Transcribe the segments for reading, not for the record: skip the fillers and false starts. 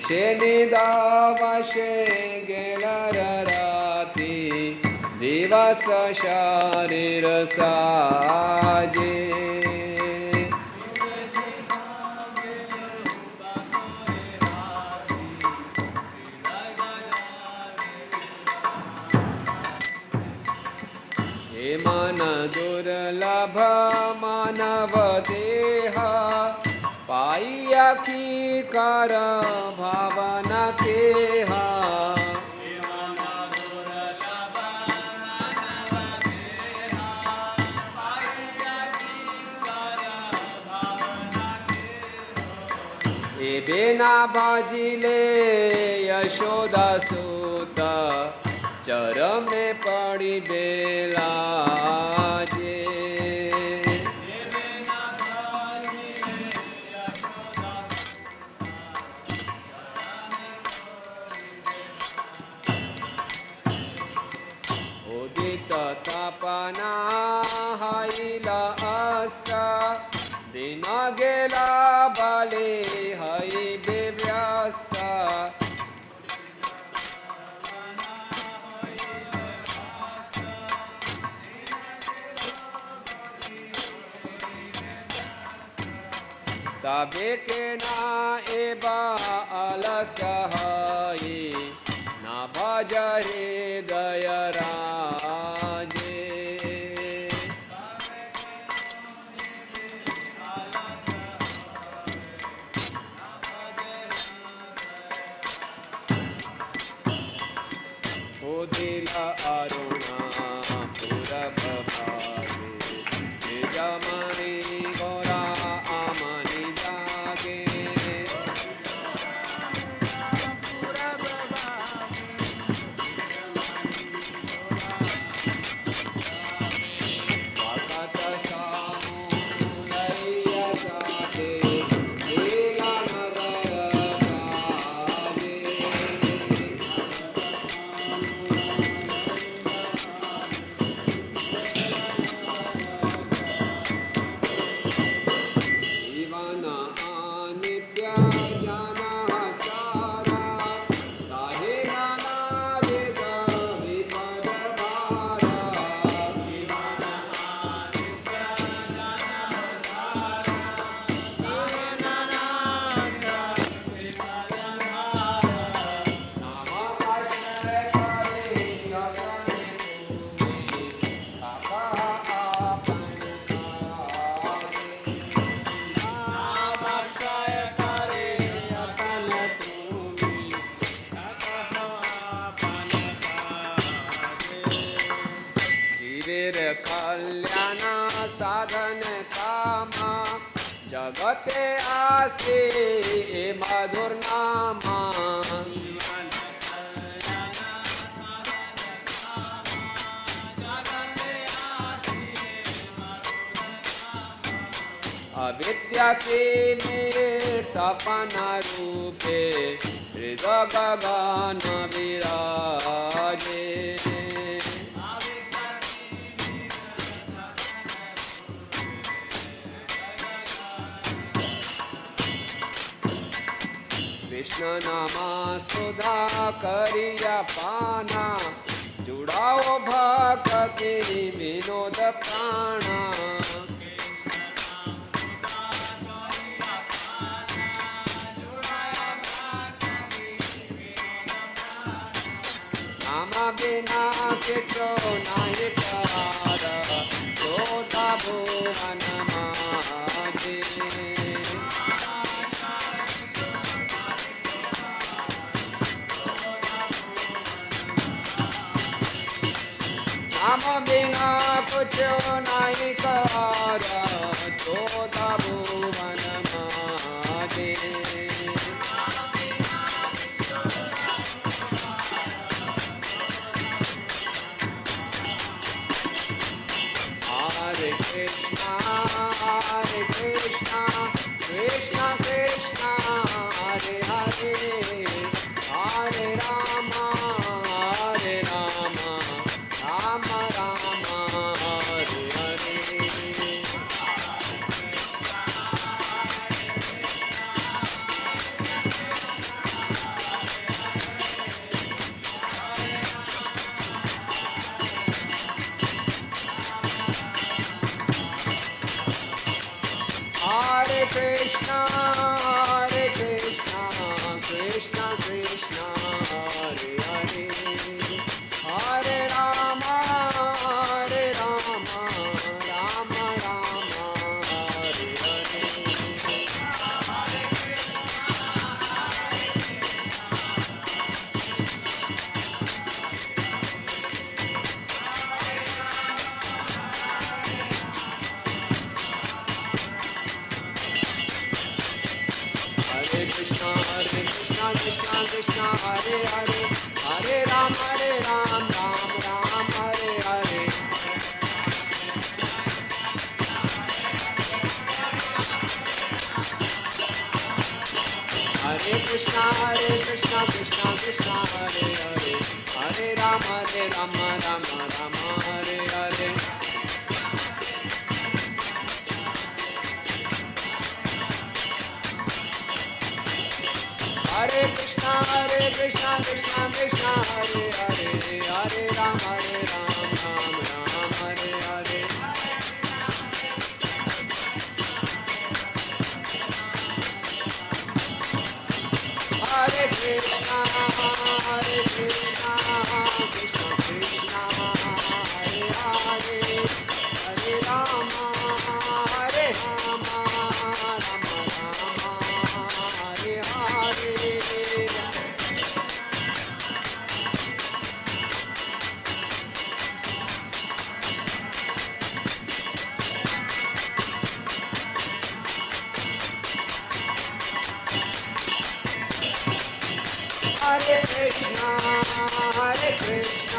छेनिदावशे गेलरराती दिवस शरीर साजे हे मन दुर्लभ मानव देहा पाइया की कर भावना केहा बिना बाजिले यशोदा सूत चरम में पड़ी बेलाजे उदित तपना हाइला अस्ता दिन गेला बाले हई बेव्यस्ता तबे के ना एबा अलस हई ना भजरे दयराजे उदिला अरुणा पूरब भागे निजमणि गोरा आमनि जागे पूरब भगत सामु लैया जाते लीला नगर काजे जीवन अनित्य जना सारा काहे नाना वेद विपद भारा जीवन अनित्य जना सारा काहे नाना वेद विपद भारा नाम आश्रय करे यतन तुम्हें आपा आपन आश्रय करे अपन तुम्ही जीवेर कल्याण साधन कामा जगते आसे मधुर नामा अविद्या के में तपन रूपे हृदय गगन विराजे कृष्ण नामा सुधा करिया पाना जुड़ाओ भक्ति विनोद प्राणा नाम बिना किछो नाही पार चौथा भुवन माजे नाम बिना Krishna Hare Hare Hare Ram Ram Ram Hare Hare Hare Krishna Krishna Krishna Hare Hare Hare Ram Ram Ram Hare Hare Hare Krishna Krishna Krishna Hare Hare Hare Ram Ram Ram Hare Hare Hare Krishna Krishna Krishna Hare Hare Hare Rama Hare Rama Hare Hare Hare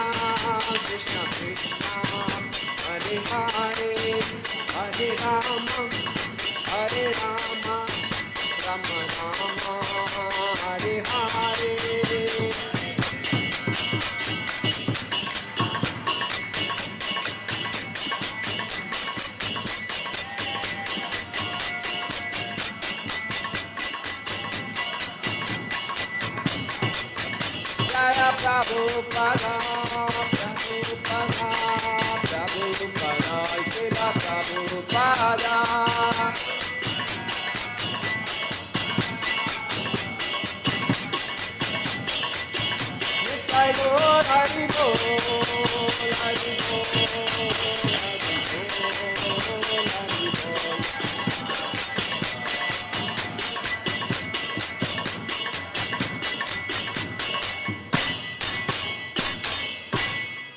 Krishna Krishna Krishna Hare Hare Hare Rama Rama Rama Hare Hare Jaya Prabhupada Prabhupada Prabhupada Srila Prabhupada Nitai Gaur Hari Bol Hari Bol Hari Bol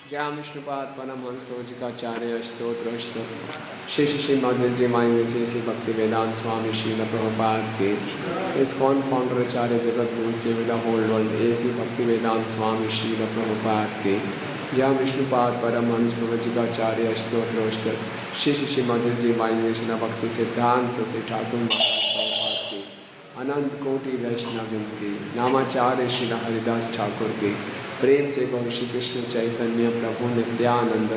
जय विष्णुपाद परमहंस प्रवचिकाचार्य स्तोत्र श्री श्री माधुर्य मायु से भक्ति वेदांत स्वामी श्रील प्रभुपाद के ISKCON founder आचार्य Jagat Guru Sevilla whole world ऐसी भक्ति वेदांत स्वामी श्रील प्रभुपाद के जय विष्णुपाद परमहंस प्रवचिकाचार्य स्तोत्र श्री श्री माधुर्य मायु भक्ति सिद्धांत से ठाकुर महाराज के अनंत कोटि वैष्णव के नामाचार्य श्री हरिदास ठाकुर के प्रेम से गौ श्री कृष्ण चैतन्य प्रभु नित्यानंद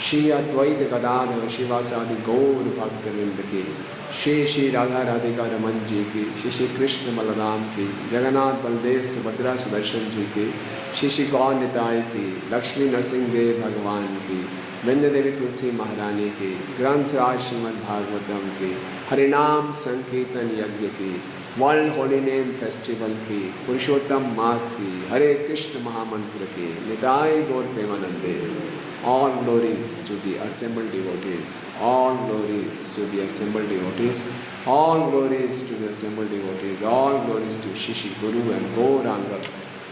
श्री अद्वैत गदाधर शिवासादि गौर भक्तवृंद के श्री राधा राधिका रमन जी की श्री कृष्ण बलराम की जगन्नाथ बलदेव सुभद्रा सुदर्शन जी की श्री गौर निताय की लक्ष्मी नरसिंहदेव भगवान की वृंद देवी तुलसी महारानी की ग्रंथराज श्रीमद् भागवतम के हरिनाम संकीर्तन यज्ञ की वर्ल्ड होली नेम फेस्टिवल की पुरुषोत्तम मास की हरे कृष्ण महामंत्र की निताय गौर प्रेमानंदे all glories to the assembled devotees, all glories to the assembled devotees, all glories to the assembled devotees, all glories to Shishi Guru and Gauranga,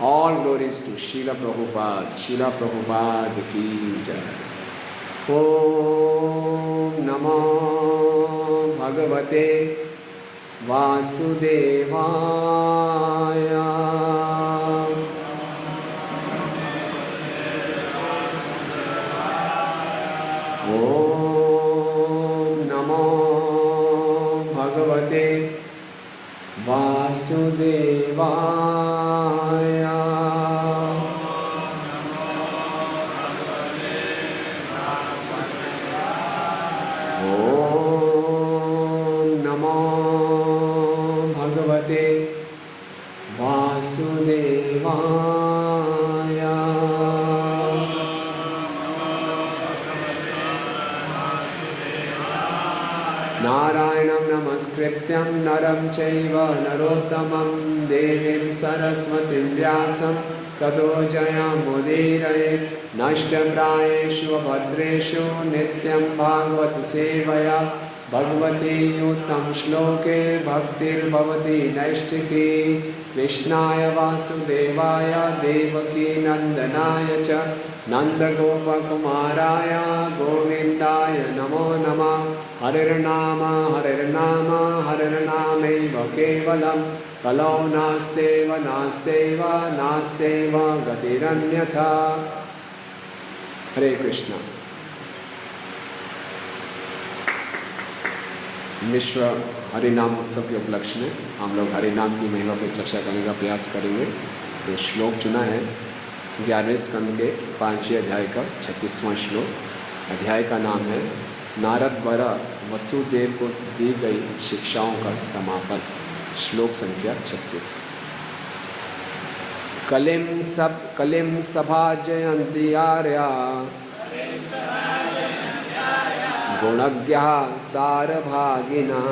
all glories to Srila Prabhupada ki jai. Om Namo Bhagavate Vasudevaya. Om Namo Bhagavate Vasudevaya. Om Namo Bhagavate Vasudevaya. Narayanam namaskrityam naram chaiva narottamam devim saraswatim vyasam tato jayamudiraye nashtaprayeshu bhadreshu nityam bhagavata sevaya bhagavati uttam shloke bhaktir bhavati naishtiki krishnaya vasudevaya devaki nandanaya cha nandagopakumaraya govindaya namo namah Harir Nama Harir Namaiva Kevalam कलौ नास्तेव नास्तेव नास्तेव गतिरन्यथा। हरे कृष्ण। विश्व हरिनाम उत्सव के उपलक्ष्य में हम लोग हरिनाम की महिमा पर चर्चा करने का प्रयास करेंगे। तो श्लोक चुना है 11वें स्कंद के 5वें अध्याय का 36वां श्लोक। अध्याय का नाम है नारद द्वारा वसुदेव को दी गई शिक्षाओं का समापन। श्लोक संख्या 36। कलिम सभा जयंती आर्या गुणज्ञः सारभागिनः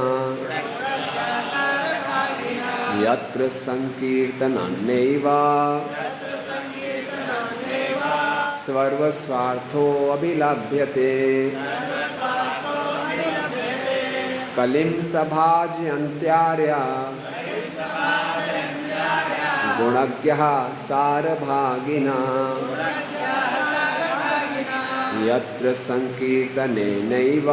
यत्र संकीर्तनन्नैव सर्वस्वार्थो अभिलभ्यते। कलिं सभाजयन्त्यार्या गुणज्ञः सारभागिनः यत्र संकीर्तनेनैव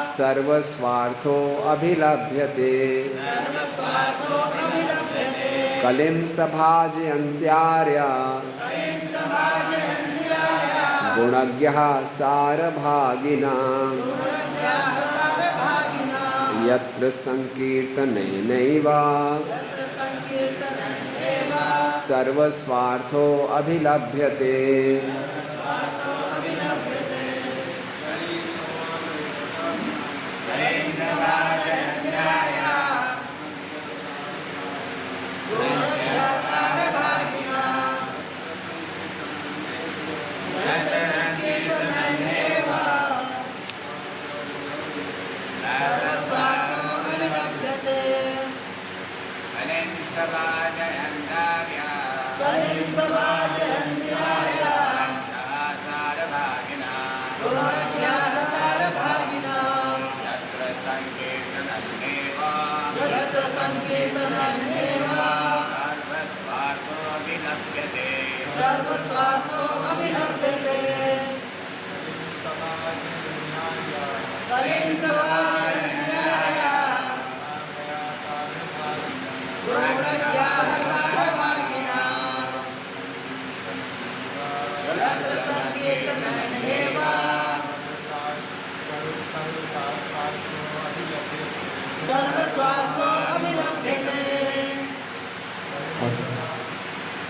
सर्वस्वार्थो अभिलभ्यते। कलिं सभाजयन्त्यार्या गुणज्ञः सारभागिनः यत्र संकीर्तनेनैव सर्वस्वार्थो अभिलभ्यते।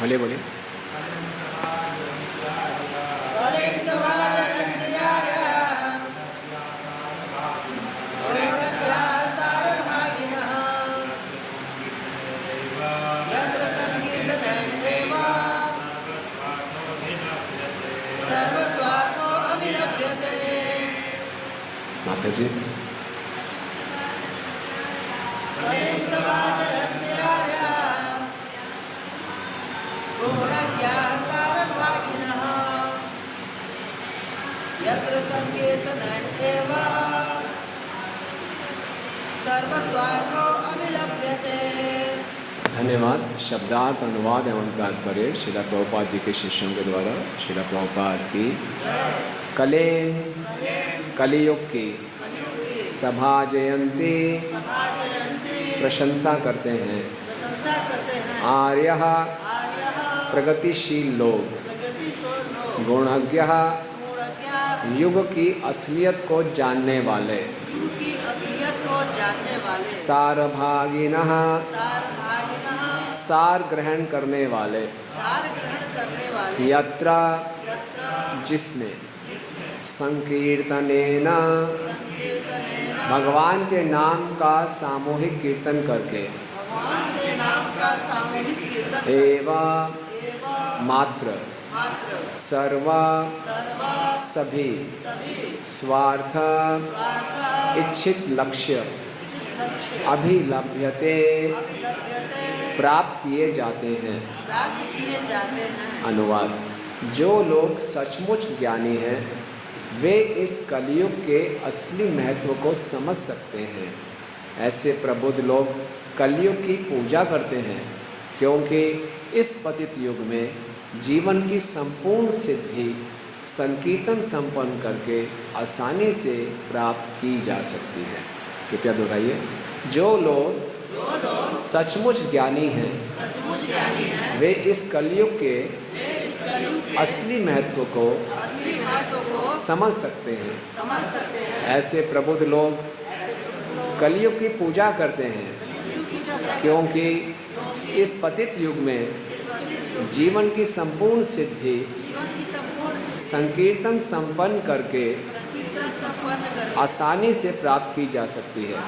बोले बोले माता जी। धन्यवाद। शब्दार्थ अनुवाद एवं तात्पर्य श्रील प्रभुपाद जी के शिष्यों के द्वारा। श्रील प्रभुपाद की कलियुग की सभा जयंती प्रशंसा करते हैं। आर्य प्रगतिशील लोग, गुणज्ञ युग की असलियत को जानने वाले, सारभागिनः सार ग्रहण करने वाले, यत्र जिसमें संकीर्तनेन भगवान के नाम का सामूहिक कीर्तन करके एवं मात्र सर्वा सभी स्वार्थ इच्छित लक्ष्य अभिलभ्यते प्राप्त किए जाते हैं। अनुवाद। जो लोग सचमुच ज्ञानी हैं वे इस कलयुग के असली महत्व को समझ सकते हैं। ऐसे प्रबुद्ध लोग कलयुग की पूजा करते हैं क्योंकि इस पतित युग में जीवन की संपूर्ण सिद्धि संकीर्तन संपन्न करके आसानी से प्राप्त की जा सकती है। कृपया दोहराइए। जो लोग सचमुच ज्ञानी हैं वे इस कलयुग के असली महत्व को समझ सकते हैं। ऐसे प्रबुद्ध लोग कलयुग की पूजा करते हैं क्योंकि इस पतित युग में जीवन की संपूर्ण सिद्धि संकीर्तन संपन्न करके आसानी से प्राप्त की जा सकती है।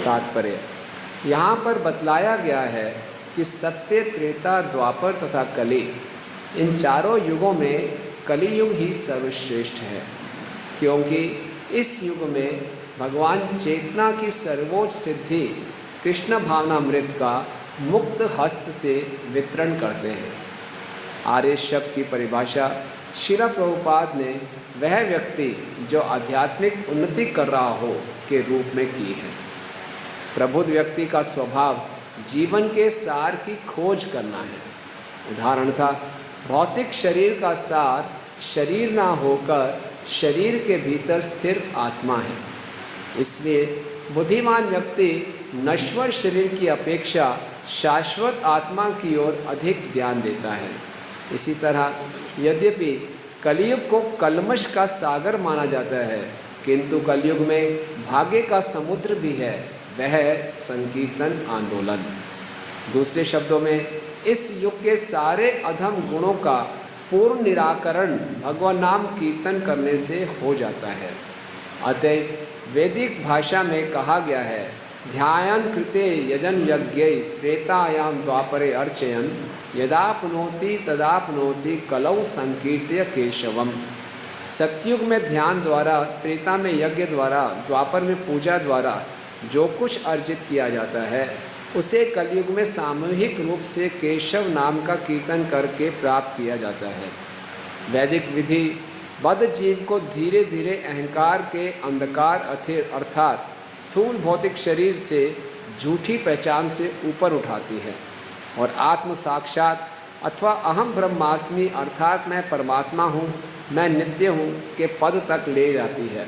तात्पर्य यहाँ पर बतलाया गया है कि सत्य, त्रेता, द्वापर तथा कली, इन चारों युगों में कलियुग ही सर्वश्रेष्ठ है क्योंकि इस युग में भगवान चेतना की सर्वोच्च सिद्धि कृष्ण भावनामृत का मुक्त हस्त से वितरण करते हैं। आर्य शब्द की परिभाषा श्रील प्रभुपाद ने वह व्यक्ति जो आध्यात्मिक उन्नति कर रहा हो के रूप में की है। प्रबुद्ध व्यक्ति का स्वभाव जीवन के सार की खोज करना है। उदाहरण था, भौतिक शरीर का सार शरीर ना होकर शरीर के भीतर स्थिर आत्मा है। इसलिए बुद्धिमान व्यक्ति नश्वर शरीर की अपेक्षा शाश्वत आत्मा की ओर अधिक ध्यान देता है। इसी तरह यद्यपि कलयुग को कल्मश का सागर माना जाता है, किंतु कलयुग में भाग्य का समुद्र भी है, वह है संकीर्तन आंदोलन। दूसरे शब्दों में इस युग के सारे अधम गुणों का पूर्ण निराकरण भगवान नाम कीर्तन करने से हो जाता है। अतः वैदिक भाषा में कहा गया है, ध्यान कृते यजन यज्ञ त्रेतायाम द्वापरे अर्चयन यदापनोति तदापनोति कलौ संकीर्त्य केशवम। सत्युग में ध्यान द्वारा, त्रेता में यज्ञ द्वारा, द्वापर में पूजा द्वारा जो कुछ अर्जित किया जाता है उसे कलयुग में सामूहिक रूप से केशव नाम का कीर्तन करके प्राप्त किया जाता है। वैदिक विधि बद्ध जीव को धीरे धीरे अहंकार के अंधकार अर्थात स्थूल भौतिक शरीर से झूठी पहचान से ऊपर उठाती है और आत्म साक्षात अथवा अहम ब्रह्मास्मि अर्थात मैं परमात्मा हूँ, मैं नित्य हूँ के पद तक ले जाती है।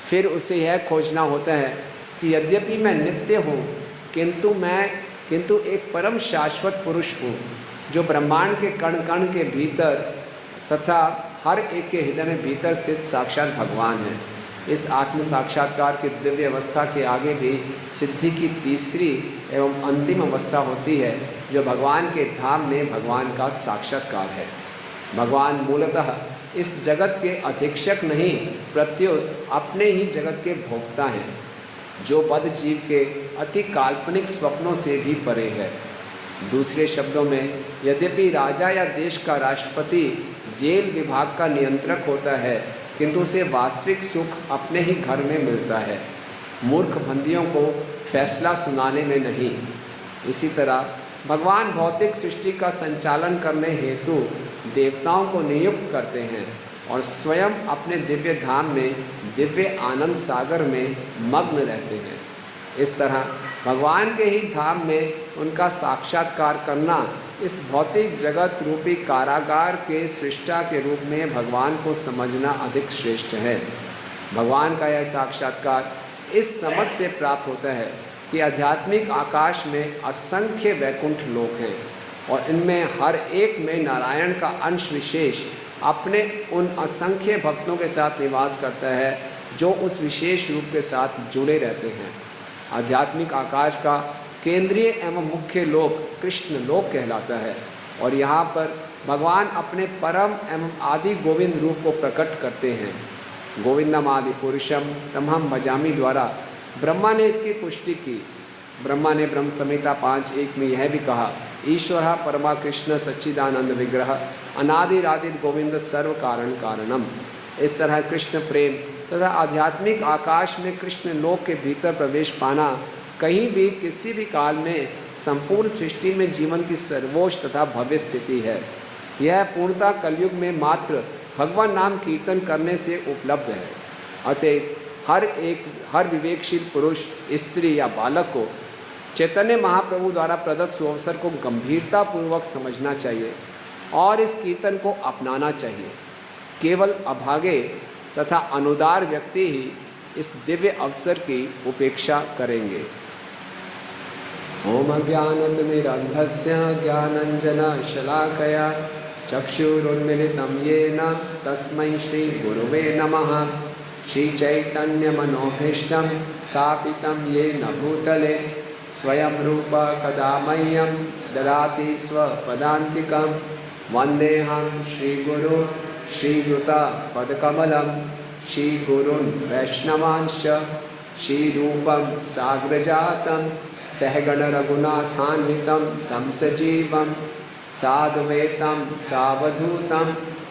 फिर उसे यह खोजना होता है कि यद्यपि मैं नित्य हूँ किंतु एक परम शाश्वत पुरुष हूँ जो ब्रह्मांड के कण कण के भीतर तथा हर एक के हृदय में भीतर स्थित साक्षात भगवान है। इस आत्म साक्षात्कार की दिव्य अवस्था के आगे भी सिद्धि की तीसरी एवं अंतिम अवस्था होती है जो भगवान के धाम में भगवान का साक्षात्कार है। भगवान मूलतः इस जगत के अधीक्षक नहीं प्रत्युत अपने ही जगत के भोक्ता हैं, जो बद्ध जीव के अति काल्पनिक स्वप्नों से भी परे है। दूसरे शब्दों में, यद्यपि राजा या देश का राष्ट्रपति जेल विभाग का नियंत्रक होता है, किंतु उसे वास्तविक सुख अपने ही घर में मिलता है, मूर्ख बंदियों को फैसला सुनाने में नहीं। इसी तरह भगवान भौतिक सृष्टि का संचालन करने हेतु देवताओं को नियुक्त करते हैं और स्वयं अपने दिव्य धाम में दिव्य आनंद सागर में मग्न रहते हैं। इस तरह भगवान के ही धाम में उनका साक्षात्कार करना इस भौतिक जगत रूपी कारागार के सृष्टा के रूप में भगवान को समझना अधिक श्रेष्ठ है। भगवान का यह साक्षात्कार इस समझ से प्राप्त होता है कि आध्यात्मिक आकाश में असंख्य वैकुंठ लोक हैं और इनमें हर एक में नारायण का अंश विशेष अपने उन असंख्य भक्तों के साथ निवास करता है जो उस विशेष रूप के साथ जुड़े रहते हैं। आध्यात्मिक आकाश का केंद्रीय एवं मुख्य लोक कृष्ण लोक कहलाता है और यहाँ पर भगवान अपने परम एवं आदि गोविंद रूप को प्रकट करते हैं। गोविंदम आदि पुरुषम तमहम भजामि द्वारा ब्रह्मा ने इसकी पुष्टि की। ब्रह्मा ने ब्रह्म संहिता 5:1 में यह भी कहा, ईश्वर परमा कृष्ण सच्चिदानंद विग्रह अनादिरादिर गोविंद सर्व कारण कारणम। इस तरह कृष्ण प्रेम तथा आध्यात्मिक आकाश में कृष्ण लोक के भीतर प्रवेश पाना कहीं भी किसी भी काल में संपूर्ण सृष्टि में जीवन की सर्वोच्च तथा भव्य स्थिति है। यह पूर्णतः कलयुग में मात्र भगवान नाम कीर्तन करने से उपलब्ध है। अतः हर विवेकशील पुरुष, स्त्री या बालक को चैतन्य महाप्रभु द्वारा प्रदत्त सुअवसर को गंभीरतापूर्वक समझना चाहिए और इस कीर्तन को अपनाना चाहिए। केवल अभागे तथा अनुदार व्यक्ति ही इस दिव्य अवसर की उपेक्षा करेंगे। ओम अज्ञानतिमिरन्धस्य ज्ञानाञ्जनशलाकया चक्षुरुन्मिलितं येन तस्मै श्रीगुरुवे नमः। श्रीचैतन्यमनोभीष्टं स्थापितं येन भूतले स्वयं रूप कदा मह्यं ददाति स्वपदान्तिकं। वन्देऽहं श्रीगुरु श्रीयुतपदकमलं श्रीगुरून् वैष्णवांश्च श्रीरूपं साग्रजातं सहगण रघुनाथान्वितं तं सजीवं साद्वैतं सावधूतं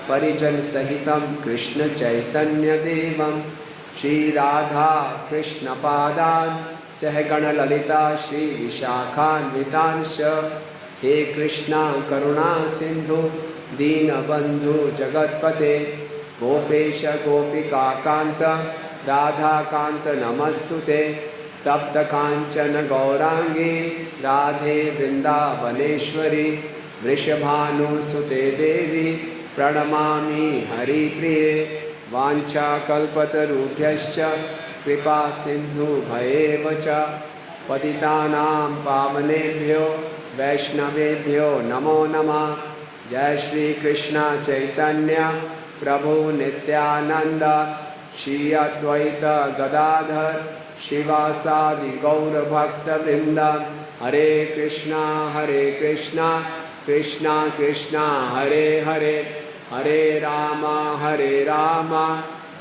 परिजनसहितं कृष्णचैतन्यदेवं श्रीराधा कृष्णपादान् सहगण ललिता श्रीविशाखान्वितांश्च। हे कृष्णा करुणा सिंधु दीनबंधु जगत्पते गोपेश गोपिकाकांत राधाकांत नमस्तुते। तप्त कांचन गौरांगी राधे वृंदावनेश्वरी वृषभानुसुते देवी प्रणमामि हरिप्रिये। वाञ्छाकल्पतरुभ्यश्च कृपा सिन्धुभयेव च पतितानां पावनेभ्यो वैष्णवेभ्यो नमो नमः। जय श्री कृष्ण चैतन्य प्रभु नित्यानंद श्री अद्वैत गदाधर शिवासादि गौर भक्त वृंद। हरे कृष्णा कृष्णा कृष्णा हरे हरे हरे राम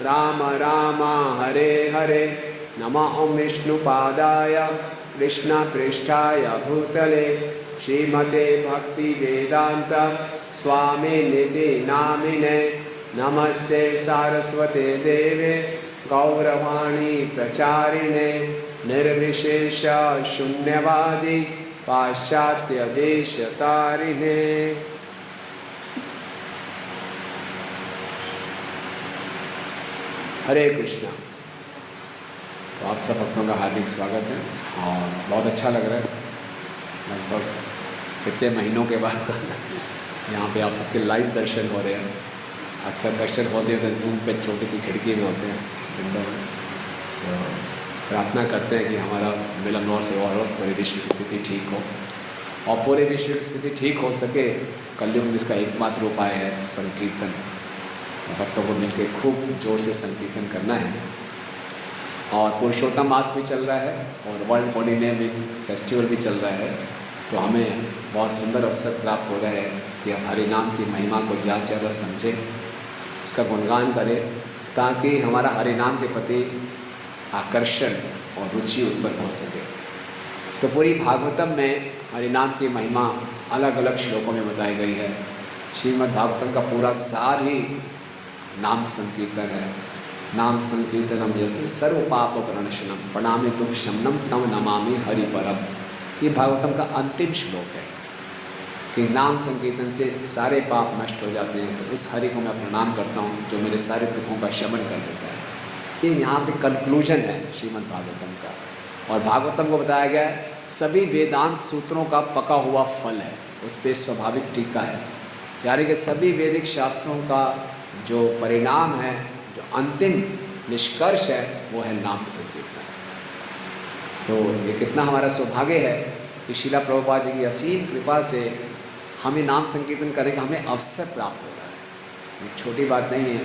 राम राम हरे हरे। नमः विष्णुपादाय कृष्ण पृष्ठाय भूतले श्रीमते भक्ति वेदांत स्वामी निधि नामिने। नमस्ते सारस्वते देवे गौरवाणी प्रचारिणे निर्विशेष शून्यवादी पाश्चात्य देश तारिणे। हरे कृष्णा। तो आप सब भक्तों का हार्दिक स्वागत है और बहुत अच्छा लग रहा है। लगभग कितने महीनों के बाद यहाँ पे आप सबके लाइव दर्शन हो रहे हैं। अक्सर दर्शन होते हैं तो जूम पे छोटी सी खिड़की में होते हैं विंडो में। सो प्रार्थना करते हैं कि हमारा मिलन और से और पूरे विश्व की स्थिति ठीक हो और पूरे विश्व की स्थिति ठीक हो सके। कलयुग में इसका एकमात्र उपाय है संकीर्तन। भक्तों को मिलकर खूब जोर से संकीर्तन करना है। और पुरुषोत्तम मास भी चल रहा है और वर्ल्ड होली नेम फेस्टिवल भी चल रहा है। तो हमें बहुत सुंदर अवसर प्राप्त हो रहा है कि हम हरि नाम की महिमा को ज़्यादा से ज़्यादा समझें, इसका गुणगान करें, ताकि हमारा हरि नाम के प्रति आकर्षण और रुचि उत्पन्न हो सके। तो पूरी भागवतम में हरि नाम की महिमा अलग अलग श्लोकों में बताई गई है। श्रीमद् भागवतम का पूरा सार ही नाम संकीर्तन है। नाम संकीर्तनम यस्य सर्व पाप प्रणशनम प्रणामे तुम शमनम तम नमामि हरि परम। ये भागवतम का अंतिम श्लोक है कि नाम संकीर्तन से सारे पाप नष्ट हो जाते हैं। तो उस हरि को मैं प्रणाम करता हूँ जो मेरे सारे दुखों का शमन कर देता है। ये यहाँ पे कंक्लूजन है श्रीमद् भागवतम का। और भागवतम को बताया गया है सभी वेदांत सूत्रों का पका हुआ फल है, उस पर स्वाभाविक टीका है। यानी कि सभी वैदिक शास्त्रों का जो परिणाम है, जो अंतिम निष्कर्ष है, वो है नाम संकीर्तन। तो ये कितना हमारा सौभाग्य है कि श्रीला प्रभुपाद जी की असीम कृपा से हमें नाम संकीर्तन करने का हमें अवसर प्राप्त हो रहा है। ये छोटी बात नहीं है।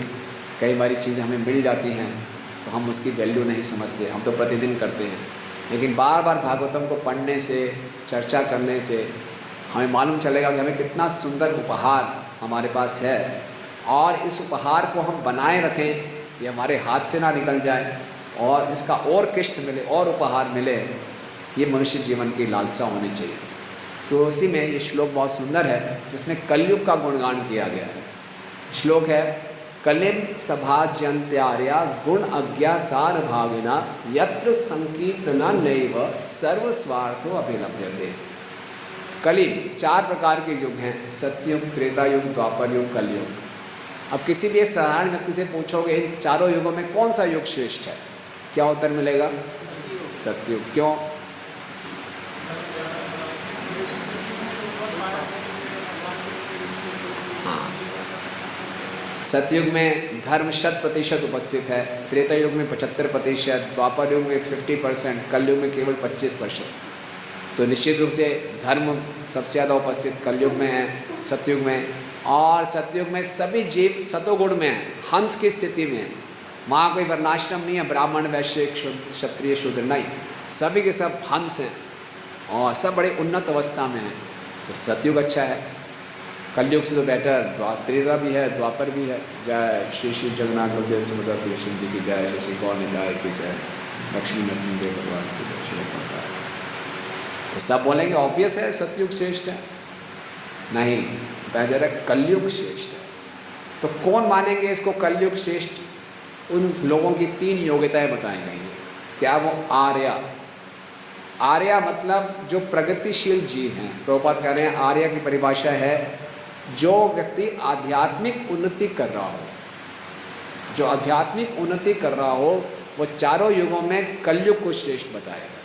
कई बारी चीज़ें हमें मिल जाती हैं तो हम उसकी वैल्यू नहीं समझते, हम तो प्रतिदिन करते हैं। लेकिन बार बार भागवतम को पढ़ने से, चर्चा करने से हमें मालूम चलेगा कि हमें कितना सुंदर उपहार हमारे पास है। और इस उपहार को हम बनाए रखें, ये हमारे हाथ से ना निकल जाए और इसका और किश्त मिले और उपहार मिले, ये मनुष्य जीवन की लालसा होनी चाहिए। तो उसी में ये श्लोक बहुत सुंदर है जिसमें कलयुग का गुणगान किया गया है। श्लोक है कलिम सभाज्यंत्यार्या गुण अज्ञा सार भागिना यत्र संकीर्तना नैव सर्वस्वार्थो अभिलभ्यते। कलिम 4 प्रकार के युग हैं, सतयुग, त्रेता युग, द्वापर युग, कलयुग। अब किसी भी एक साधारण व्यक्ति से पूछोगे इन चारों युगों में कौन सा युग श्रेष्ठ है, क्या उत्तर मिलेगा? सतयुग। क्यों? हाँ, सतयुग में धर्म 100% उपस्थित है, त्रेता युग में 75%, द्वापर युग में 50%, कलयुग में केवल 25%। तो निश्चित रूप से धर्म सबसे ज़्यादा उपस्थित कलयुग में है, सतयुग में। और सतयुग में सभी जीव सतोगुण में हैं, हंस की स्थिति में है। वहाँ कोई वर्णाश्रम नहीं है, ब्राह्मण वैश्य क्षत्रिय शूद्र नहीं, सभी के सब हंस हैं और सब बड़े उन्नत अवस्था में हैं। तो सतयुग अच्छा है। कलयुग से तो बेटर त्रेता भी है, द्वापर भी है। जय श्री श्री जगन्नाथ बलदेव सुभद्रा सुदर्शन जी की जय, श्री श्री गौर निताय की जय, लक्ष्मी नरसिंह देव भगवान की जय, श्री प्रकार। तो सब बोलेंगे ऑब्वियस है सतयुग श्रेष्ठ है। नहीं, बताया जा रहा है कलयुग श्रेष्ठ है। तो कौन मानेंगे इसको कलयुग श्रेष्ठ? उन लोगों की 3 योग्यताएं बताई गई हैं। क्या वो? आर्या। आर्या मतलब जो प्रगतिशील जीव हैं। प्रभुपाद कह रहे हैं आर्या की परिभाषा है जो व्यक्ति आध्यात्मिक उन्नति कर रहा हो, जो आध्यात्मिक उन्नति कर रहा हो, वो चारों युगों में कलयुग को श्रेष्ठ बताएगा।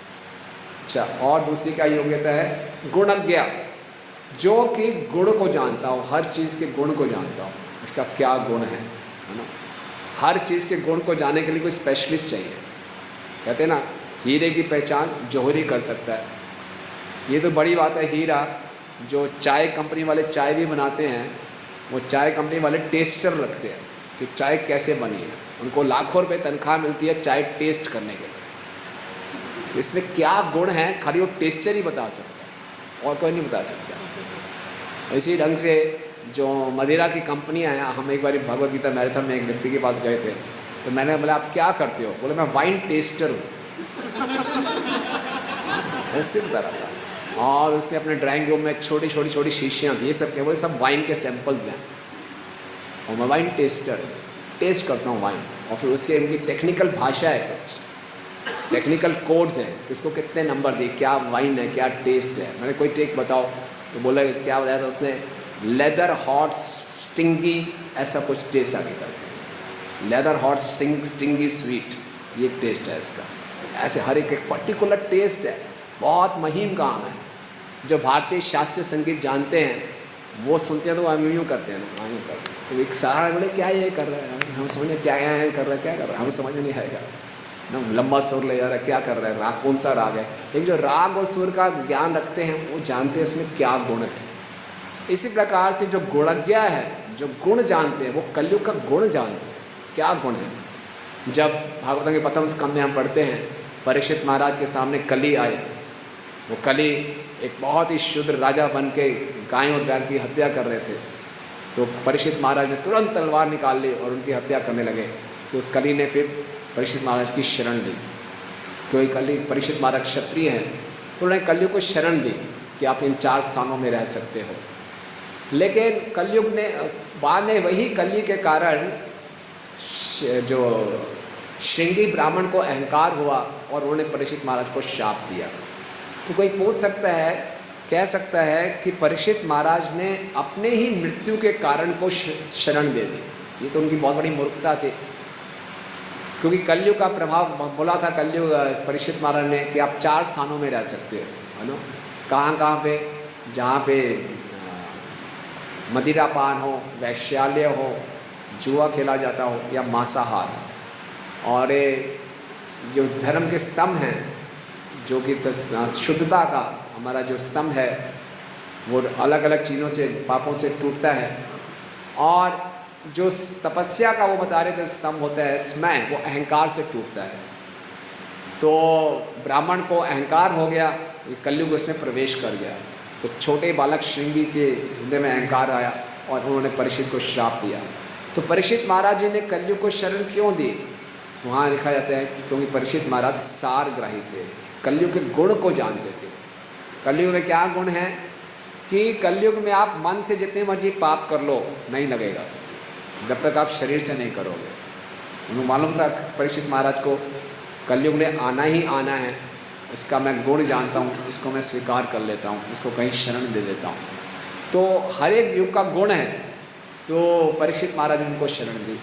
अच्छा, और दूसरी क्या योग्यता है? गुणज्ञ, जो कि गुण को जानता हो, हर चीज़ के गुण को जानता हो, इसका क्या गुण है ना। हर चीज़ के गुण को जानने के लिए कोई स्पेशलिस्ट चाहिए। कहते हैं ना, हीरे की पहचान जौहरी कर सकता है। ये तो बड़ी बात है। हीरा जो चाय कंपनी वाले चाय भी बनाते हैं, वो चाय कंपनी वाले टेस्टर रखते हैं कि चाय कैसे बनी है। उनको लाखों रुपए तनख्वाह मिलती है चाय टेस्ट करने के लिए। इसमें क्या गुण है खाली वो टेस्टर ही बता सकता है, और कोई नहीं बता सकता। इसी ढंग से जो मदिरा की कंपनियाँ हैं, हम एक बार भगवद गीता मैराथन में एक व्यक्ति के पास गए थे, तो मैंने बोला आप क्या करते हो? बोले मैं वाइन टेस्टर हूँ। ऐसे बता रहा था। और उसने अपने ड्राइंग रूम में छोटी छोटी शीशियाँ थी, ये सब केवल सब वाइन के सैंपल्स हैं। और मैं वाइन टेस्टर टेस्ट करता हूँ वाइन, और फिर उसके इनकी टेक्निकल भाषा है, कुछ टेक्निकल कोड्स हैं, किसको कितने नंबर दिए, क्या वाइन है, क्या टेस्ट है। मैंने कोई टेक बताओ, तो बोला क्या बताया था उसने? लेदर हॉट स्टिंगी, ऐसा कुछ टेस्ट आगे करके, लेदर हॉट स्टिंगी स्वीट, ये टेस्ट है इसका। ऐसे हर एक पर्टिकुलर टेस्ट है, बहुत महीन काम है। जो भारतीय शास्त्रीय संगीत जानते हैं वो सुनते हैं तो हम यूँ करते हैं ना, यूँ करते हैं। तो एक सहारा बोले क्या ये कर रहा है, हम समझ क्या ये कर रहा है, क्या कर रहा है, हमें समझ में नहीं आएगा ना। लंबा सुर ले जा रहा है, क्या कर रहा है, राग कौन सा राग है। लेकिन जो राग और सुर का ज्ञान रखते हैं वो जानते हैं इसमें क्या गुण है। इसी प्रकार से जो गुणज्ञ है, जो गुण जानते हैं, वो कलयुग का गुण जानते हैं, क्या गुण है। जब भागवतम के प्रथम स्कंद में हम पढ़ते हैं, परीक्षित महाराज के सामने कली आए। वो कली एक बहुत ही शुद्र राजा बन के गाय और बैल की हत्या कर रहे थे। तो परीक्षित महाराज ने तुरंत तलवार निकाल ली और उनकी हत्या करने लगे। तो उस कली ने फिर परीक्षित महाराज की शरण ली। क्योंकि कली परीक्षित महाराज क्षत्रिय हैं, तो उन्होंने कलयुग को शरण दी कि आप इन 4 स्थानों में रह सकते हो। लेकिन कलयुग ने बाद में वही कली के कारण जो श्रृंगी ब्राह्मण को अहंकार हुआ और उन्होंने परीक्षित महाराज को शाप दिया। तो कोई पूछ सकता है, कह सकता है कि परीक्षित महाराज ने अपने ही मृत्यु के कारण को शरण दे दी। ये तो उनकी बहुत बड़ी मूर्खता थी, क्योंकि कलयुग का प्रभाव बोला था कलयुग परीक्षित महाराज ने कि आप 4 स्थानों में रह सकते हो, है ना। कहाँ पे? जहाँ पे मदिरापान हो, वैश्यालय हो, जुआ खेला जाता हो, या मांसाहार। और जो धर्म के स्तंभ हैं, जो कि शुद्धता का हमारा जो स्तंभ है, वो अलग अलग चीज़ों से, पापों से टूटता है। और जो तपस्या का वो बता रहे थे स्तंभ होता है स्मय, वो अहंकार से टूटता है। तो ब्राह्मण को अहंकार हो गया, कलयुग उसमें प्रवेश कर गया। तो छोटे बालक श्रृंगी के हृदय में अहंकार आया और उन्होंने परीक्षित को श्राप दिया। तो परीक्षित महाराज जी ने कलयुग को शरण क्यों दी? वहाँ लिखा जाता है कि क्योंकि परीक्षित महाराज सारग्राही थे, कलयुग के गुण को जानते थे। कलयुग में क्या गुण है कि कलयुग में आप मन से जितने मर्जी पाप कर लो नहीं लगेगा, जब तक आप शरीर से नहीं करोगे। उन्हें मालूम था परीक्षित महाराज को कलयुग ने आना ही आना है, इसका मैं गुण जानता हूँ, इसको मैं स्वीकार कर लेता हूँ, इसको कहीं शरण दे देता हूँ। तो हर एक युग का गुण है, तो परीक्षित महाराज ने उनको शरण दी।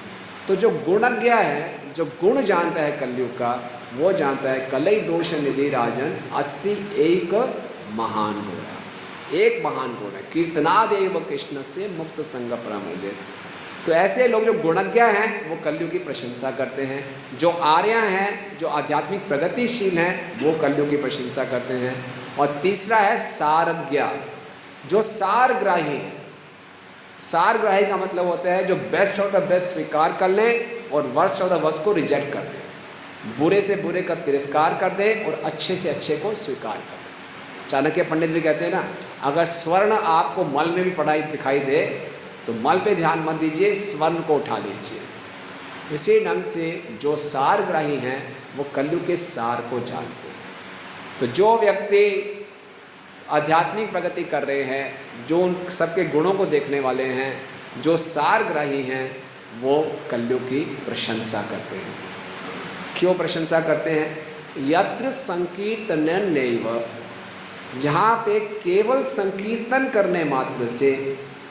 तो जो गुणज्ञ है, जो गुण जानता है कलयुग का, वो जानता है कलई दोष निधि राजन अस्ति एक महान गुण। एक महान गुण है, कीर्तनादेव कृष्ण से मुक्त संग प्रमुजे। तो ऐसे लोग जो गुणज्ञ हैं वो कलयुग की प्रशंसा करते हैं, जो आर्य हैं, जो आध्यात्मिक प्रगतिशील हैं, वो कलयुग की प्रशंसा करते हैं। और तीसरा है सारज्ञ, जो सारग्राही है। सारग्राही का मतलब होता है जो बेस्ट ऑफ द बेस्ट स्वीकार कर ले और वर्स्ट ऑफ द वर्स्ट को रिजेक्ट कर दे, बुरे से बुरे का तिरस्कार कर दे और अच्छे से अच्छे को स्वीकार कर दे। चाणक्य पंडित भी कहते हैं ना, अगर स्वर्ण आपको मल में भी पढ़ाई दिखाई दे तो मल पे ध्यान मत दीजिए, स्वर्ण को उठा लीजिए। इसी ढंग से जो सारग्राही हैं वो कलयुग के सार को जानते हैं। तो जो व्यक्ति आध्यात्मिक प्रगति कर रहे हैं, जो उन सबके गुणों को देखने वाले हैं, जो सारग्राही हैं, वो कलयुग की प्रशंसा करते हैं। क्यों प्रशंसा करते हैं? यत्र संकीर्तनैव, जहाँ पे केवल संकीर्तन करने मात्र से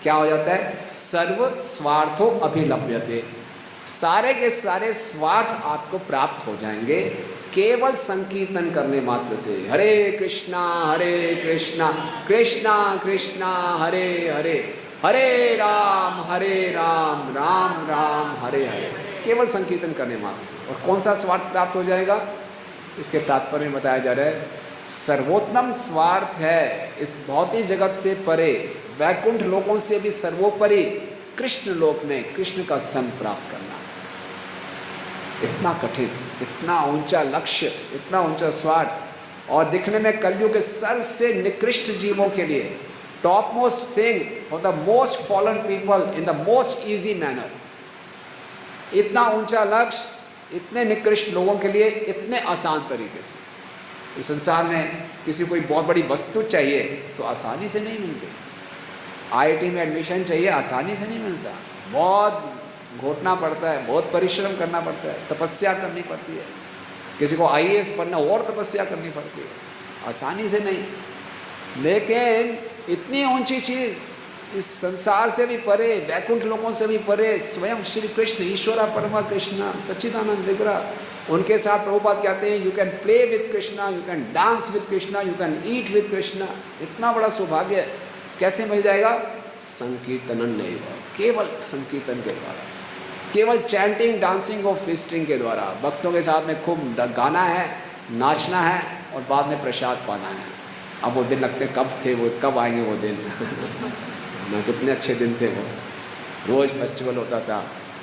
क्या हो जाता है? सर्व स्वार्थो अभिलभ्यते, सारे के सारे स्वार्थ आपको प्राप्त हो जाएंगे केवल संकीर्तन करने मात्र से। हरे कृष्णा कृष्णा कृष्णा हरे हरे, हरे राम राम राम हरे हरे, केवल संकीर्तन करने मात्र से। और कौन सा स्वार्थ प्राप्त हो जाएगा? इसके तात्पर्य में बताया जा रहा है, सर्वोत्तम स्वार्थ है इस भौतिक जगत से परे, वैकुंठ लोकों से भी सर्वोपरि कृष्ण लोक में कृष्ण का संग प्राप्त करना। इतना कठिन, इतना ऊंचा लक्ष्य, इतना ऊंचा स्वार्थ, और दिखने में कलयुग के सबसे निकृष्ट जीवों के लिए top most thing for the most fallen people in the most easy manner. इतना ऊंचा लक्ष्य इतने निकृष्ट लोगों के लिए इतने आसान तरीके से। इस संसार में किसी कोई बहुत बड़ी वस्तु चाहिए तो आसानी से नहीं मिलती। आईआईटी में एडमिशन चाहिए, आसानी से नहीं मिलता, बहुत घोटना पड़ता है, बहुत परिश्रम करना पड़ता है, तपस्या करनी पड़ती है। किसी को आईएएस बनना और तपस्या करनी पड़ती है, आसानी से नहीं। लेकिन इतनी ऊंची चीज़ इस संसार से भी परे, वैकुंठ लोकों से भी परे, स्वयं श्री कृष्ण ईश्वरा परमा कृष्णा सच्चिदानंद विग्रह, उनके साथ प्रभुपाद कहते हैं you can play with Krishna, you can dance with Krishna, you can eat with Krishna. इतना बड़ा सौभाग्य कैसे मिल जाएगा? संकीर्तन नहीं हुआ, केवल संकीर्तन के द्वारा, केवल चैंटिंग, डांसिंग और फिस्टिंग के द्वारा। भक्तों के साथ में खूब गाना है, नाचना है और बाद में प्रसाद पाना है। अब वो दिन लगते कब थे, वो कब आएंगे वो दिन ना, कितने अच्छे दिन थे वो। रोज़ फेस्टिवल होता था,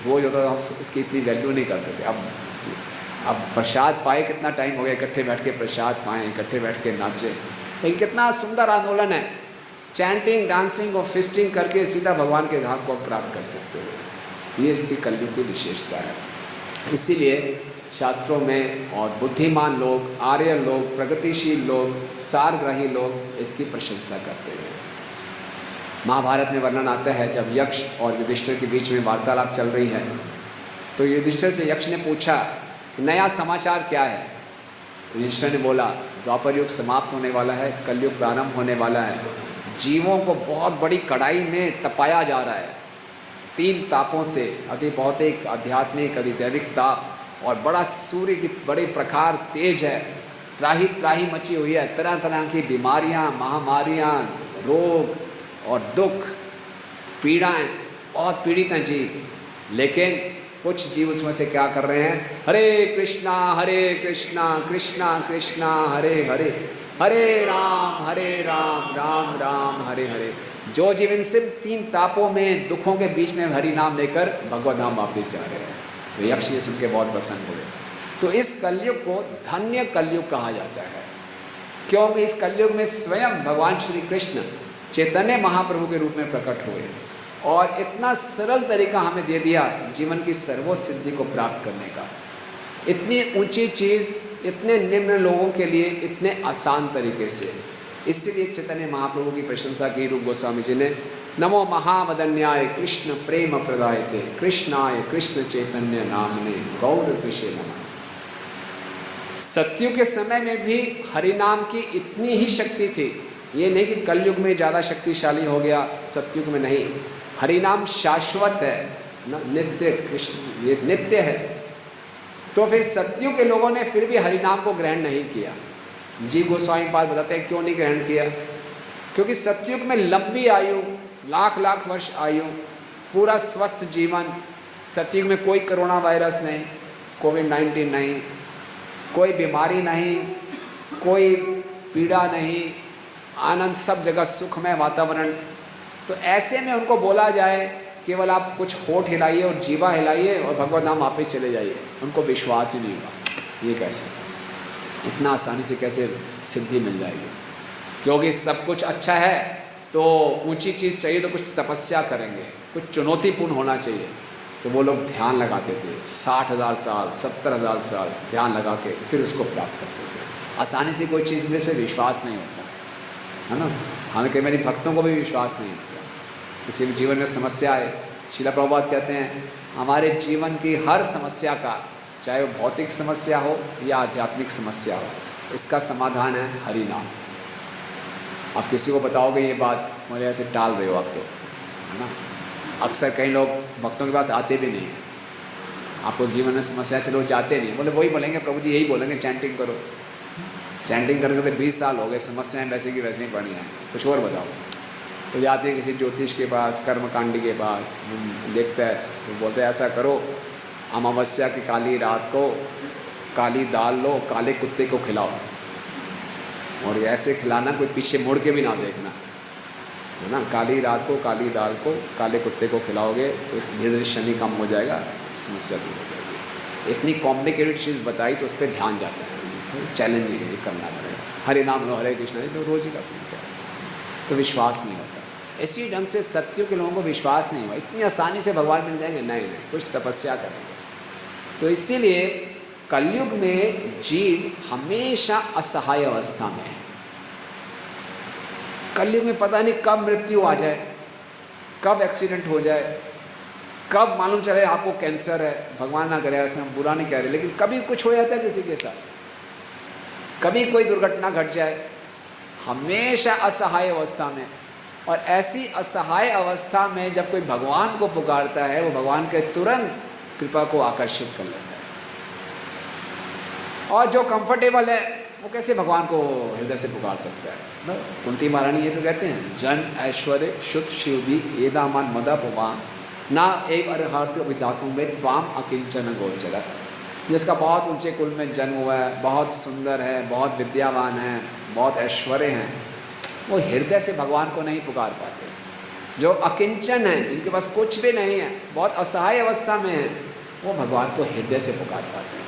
रोज़ होता था, हम उसकी इतनी वैल्यू नहीं करते थे। अब प्रसाद पाए, कितना टाइम हो गया इकट्ठे बैठ के प्रसाद पाएँ, इकट्ठे बैठ के नाचे। लेकिन कितना सुंदर आंदोलन है, चैंटिंग, डांसिंग और फिस्टिंग करके सीधा भगवान के धाम को प्राप्त कर सकते हो। ये इसकी कलयुग की विशेषता है। इसीलिए शास्त्रों में और बुद्धिमान लोग, आर्य लोग, प्रगतिशील लोग, सारग्राही लोग इसकी प्रशंसा करते हैं। महाभारत में वर्णन आता है जब यक्ष और युधिष्ठिर के बीच में वार्तालाप चल रही है, तो युधिष्ठिर से यक्ष ने पूछा नया समाचार क्या है? तो युधिष्ठिर ने बोला द्वापर युग समाप्त होने वाला है, कलयुग प्रारंभ होने वाला है, जीवों को बहुत बड़ी कड़ाई में तपाया जा रहा है, 3 तापों से, अति भौतिक, आध्यात्मिक, अधिदैविक ताप, और बड़ा सूर्य की बड़े प्रखर तेज है, त्राही त्राही मची हुई है, तरह तरह की बीमारियां, महामारियां, रोग और दुख, पीड़ाएं, बहुत पीड़ित हैं जीव। लेकिन कुछ जीव उसमें से क्या कर रहे हैं? हरे कृष्णा कृष्णा कृष्णा हरे हरे, हरे राम राम राम हरे हरे। जो जीव इन सिर्फ 3 तापों में, दुखों के बीच में हरि नाम लेकर भगवत धाम वापस जा रहे हैं। तो यक्ष ये सुन के बहुत प्रसन्न हुए। तो इस कलयुग को धन्य कलयुग कहा जाता है, क्योंकि इस कलयुग में स्वयं भगवान श्री कृष्ण चैतन्य महाप्रभु के रूप में प्रकट हुए और इतना सरल तरीका हमें दे दिया जीवन की सर्वोच्च सिद्धि को प्राप्त करने का। इतनी ऊंची चीज़ इतने निम्न लोगों के लिए इतने आसान तरीके से। इसलिए चैतन्य महाप्रभु की प्रशंसा की रूप गोस्वामी जी ने, नमो महावदन्याय कृष्ण प्रेम प्रदायते कृष्णाय कृष्ण चैतन्य नामने गौर तुषे नमः। सत्युग के समय में भी हरिनाम की इतनी ही शक्ति थी। ये नहीं कि कलयुग में ज़्यादा शक्तिशाली हो गया, सत्युग में नहीं। हरिनाम शाश्वत है, नित्य, कृष्ण ये नित्य है। तो फिर सत्युग के लोगों ने फिर भी हरिनाम को ग्रहण नहीं किया। जीव गोस्वामी पाद बताते हैं क्यों नहीं ग्रहण किया? क्योंकि सत्युग में लंबी आयु, लाख लाख वर्ष आयु, पूरा स्वस्थ जीवन, सतयुग में कोई कोरोना वायरस नहीं, कोविड-19 नहीं, कोई बीमारी नहीं, कोई पीड़ा नहीं, आनंद, सब जगह सुखमय वातावरण। तो ऐसे में उनको बोला जाए केवल आप कुछ होठ हिलाइए और जीवा हिलाइए और भगवत धाम वापस चले जाइए, उनको विश्वास ही नहीं हुआ। ये कैसे, इतना आसानी से कैसे सिद्धि मिल जाएगी? क्योंकि सब कुछ अच्छा है तो ऊंची चीज़ चाहिए तो कुछ तपस्या करेंगे, कुछ चुनौतीपूर्ण होना चाहिए। तो वो लोग ध्यान लगाते थे, 60,000 साल 70,000 साल ध्यान लगा के फिर उसको प्राप्त करते थे। आसानी से कोई चीज़ मिले तो विश्वास नहीं होता है ना। हमें कई बार भक्तों को भी विश्वास नहीं होता। किसी भी जीवन में समस्या है, श्रील प्रभुपाद कहते हैं हमारे जीवन की हर समस्या का, चाहे वो भौतिक समस्या हो या आध्यात्मिक समस्या हो, इसका समाधान है हरि नाम। आप किसी को बताओगे ये बात, बोले ऐसे टाल रहे हो आप तो, है ना। अक्सर कई लोग भक्तों के पास आते भी नहीं हैं। आपको जीवन में समस्या, चलो जाते नहीं, बोले वही बोलेंगे प्रभु जी यही बोलेंगे चैंटिंग करो। चैंटिंग करते करते 20 साल हो गए, समस्याएं वैसे की वैसे ही पड़ी हैं, कुछ और बताओ। तो जाते हैं किसी ज्योतिष के पास, कर्मकांडी के पास, देखता है तो बोलते हैं ऐसा करो, अमावस्या की काली रात को काली दाल लो, काले कुत्ते को खिलाओ, और ऐसे खिलाना कोई पीछे मुड़ के भी ना देखना, है ना। काली रात को काली दाल को काले कुत्ते को खिलाओगे तो धीरे धीरे शनि कम हो जाएगा, समस्या दूर हो जाएगी। इतनी कॉम्प्लिकेटेड चीज़ बताई तो उस पर ध्यान जाता है, तो चैलेंजिंग है, ये करना पड़ेगा। हरे नाम लो, हरे कृष्ण, तो रोज ही करते हैं, तो विश्वास नहीं होता। इसी ढंग से सत्य के लोगों को विश्वास नहीं हुआ इतनी आसानी से भगवान मिल जाएंगे, नहीं, कुछ तपस्या करेंगे। तो इसीलिए कलयुग में जीव हमेशा असहाय अवस्था में है। कलयुग में पता नहीं कब मृत्यु आ जाए, कब एक्सीडेंट हो जाए, कब मालूम चले आपको कैंसर है, भगवान ना करे, ऐसे हम बुरा नहीं कह रहे, लेकिन कभी कुछ हो जाता है किसी के साथ, कभी कोई दुर्घटना घट जाए, हमेशा असहाय अवस्था में। और ऐसी असहाय अवस्था में जब कोई भगवान को पुकारता है, वो भगवान के तुरंत कृपा को आकर्षित कर लेता है। और जो कंफर्टेबल है वो कैसे भगवान को हृदय से पुकार सकता है ना। कुंती महारानी ये तो कहते हैं, जन ऐश्वर्य शुद्ध शिवदी एदामान मदा पुमान ना एक अर्हार्थ विदातों में त्वाम अकिंचन गोचर। जिसका बहुत ऊंचे कुल में जन्म हुआ है, बहुत सुंदर है, बहुत विद्यावान है, बहुत ऐश्वर्य हैं, वो हृदय से भगवान को नहीं पुकार पाते। जो अकिंचन है, जिनके पास कुछ भी नहीं है, बहुत असहाय अवस्था में है, वो भगवान को हृदय से पुकार पाते हैं।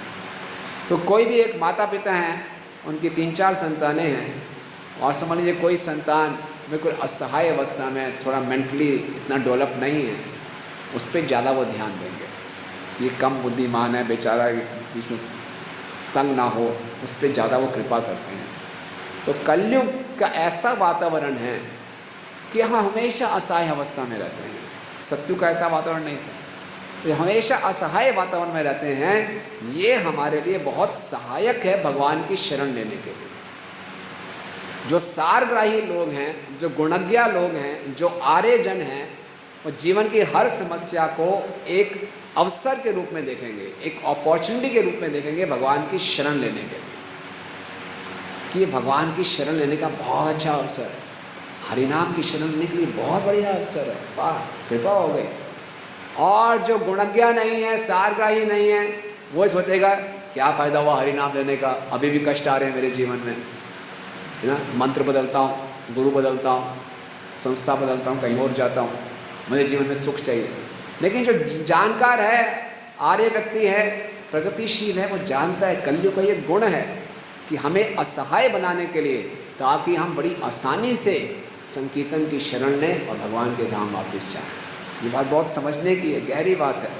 तो कोई भी एक माता पिता हैं, उनकी 3-4 संतानें हैं, और समझ लीजिए कोई संतान बिल्कुल असहाय अवस्था में, थोड़ा मेंटली इतना डेवलप नहीं है, उस पर ज़्यादा वो ध्यान देंगे। ये कम बुद्धिमान है बेचारा, जिसमें तंग ना हो, उस पर ज़्यादा वो कृपा करते हैं। तो कलयुग का ऐसा वातावरण है कि हम हमेशा असहाय अवस्था में रहते हैं। सत्युग का ऐसा वातावरण नहीं था, तो हमेशा असहाय वातावरण में रहते हैं। ये हमारे लिए बहुत सहायक है भगवान की शरण लेने के लिए। जो सारग्राही लोग हैं, जो गुणज्ञा लोग हैं, जो आर्यजन हैं, वो जीवन की हर समस्या को एक अवसर के रूप में देखेंगे, एक अपॉर्चुनिटी के रूप में देखेंगे भगवान की शरण लेने के लिए, कि भगवान की शरण लेने का बहुत अच्छा अवसर है, हरिनाम की शरण लेने के लिए बहुत बढ़िया अवसर है, वाह कृपा हो गई। और जो गुणज्ञा नहीं है, सारग्राही नहीं है, वो सोचेगा क्या फ़ायदा हुआ हरिनाम लेने का, अभी भी कष्ट आ रहे हैं मेरे जीवन में, है ना। मंत्र बदलता हूँ, गुरु बदलता हूँ, संस्था बदलता हूँ, कहीं और जाता हूँ, मुझे जीवन में सुख चाहिए। लेकिन जो जानकार है, आर्य व्यक्ति है, प्रगतिशील है, वो जानता है कलयुग का ये गुण है कि हमें असहाय बनाने के लिए, ताकि हम बड़ी आसानी से संकीर्तन की शरण लें और भगवान के धाम वापस जाएं। ये बात बहुत समझने की है, गहरी बात है।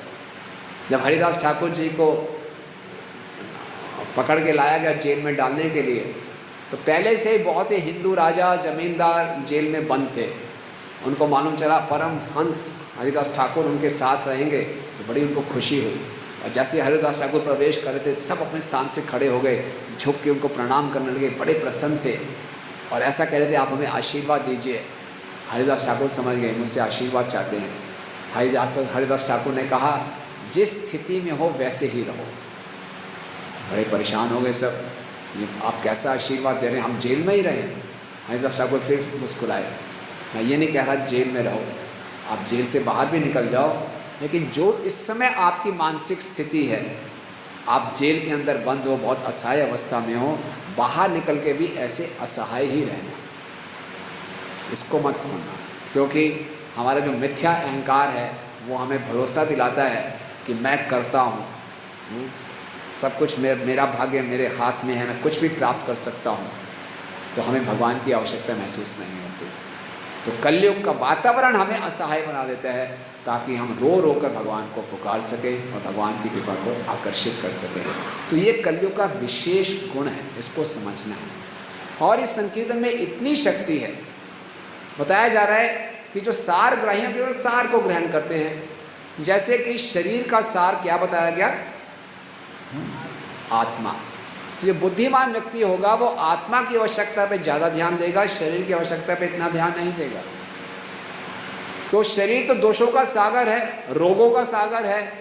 जब हरिदास ठाकुर जी को पकड़ के लाया गया जेल में डालने के लिए, तो पहले से ही बहुत से हिंदू राजा जमींदार जेल में बंद थे। उनको मालूम चला परमहंस हरिदास ठाकुर उनके साथ रहेंगे, तो बड़ी उनको खुशी हुई। और जैसे हरिदास ठाकुर प्रवेश कर रहे थे, सब अपने स्थान से खड़े हो गए, झुक के उनको प्रणाम करने लगे, बड़े प्रसन्न थे और ऐसा कह रहे थे आप हमें आशीर्वाद दीजिए। हरिदास ठाकुर समझ गए मुझसे आशीर्वाद चाहते हैं। हरिदास ठाकुर ने कहा जिस स्थिति में हो वैसे ही रहो। बड़े परेशान हो गए सब, ये आप कैसा आशीर्वाद दे रहे हैं, हम जेल में ही रहें। हरिदास ठाकुर फिर मुस्कुराए, मैं ये नहीं कह रहा जेल में रहो, आप जेल से बाहर भी निकल जाओ, लेकिन जो इस समय आपकी मानसिक स्थिति है, आप जेल के अंदर बंद हो, बहुत असहाय अवस्था में हो, बाहर निकल के भी ऐसे असहाय ही रहना, इसको मत भूलना। क्योंकि हमारा जो मिथ्या अहंकार है वो हमें भरोसा दिलाता है कि मैं करता हूँ, सब कुछ मेरा भाग्य मेरे हाथ में है, मैं कुछ भी प्राप्त कर सकता हूँ, तो हमें भगवान की आवश्यकता महसूस नहीं होती। तो कलयुग का वातावरण हमें असहाय बना देता है ताकि हम रो रो कर भगवान को पुकार सकें और भगवान की कृपा को आकर्षित कर सकें। तो ये कलयुग का विशेष गुण है, इसको समझना है। और इस संकीर्तन में इतनी शक्ति है, बताया जा रहा है कि जो सार ग्राही हैं केवल सार को ग्रहण करते हैं। जैसे कि शरीर का सार क्या बताया गया, आत्मा। तो जो बुद्धिमान व्यक्ति होगा वो आत्मा की आवश्यकता पे ज़्यादा ध्यान देगा, शरीर की आवश्यकता पे इतना ध्यान नहीं देगा। तो शरीर तो दोषों का सागर है, रोगों का सागर है,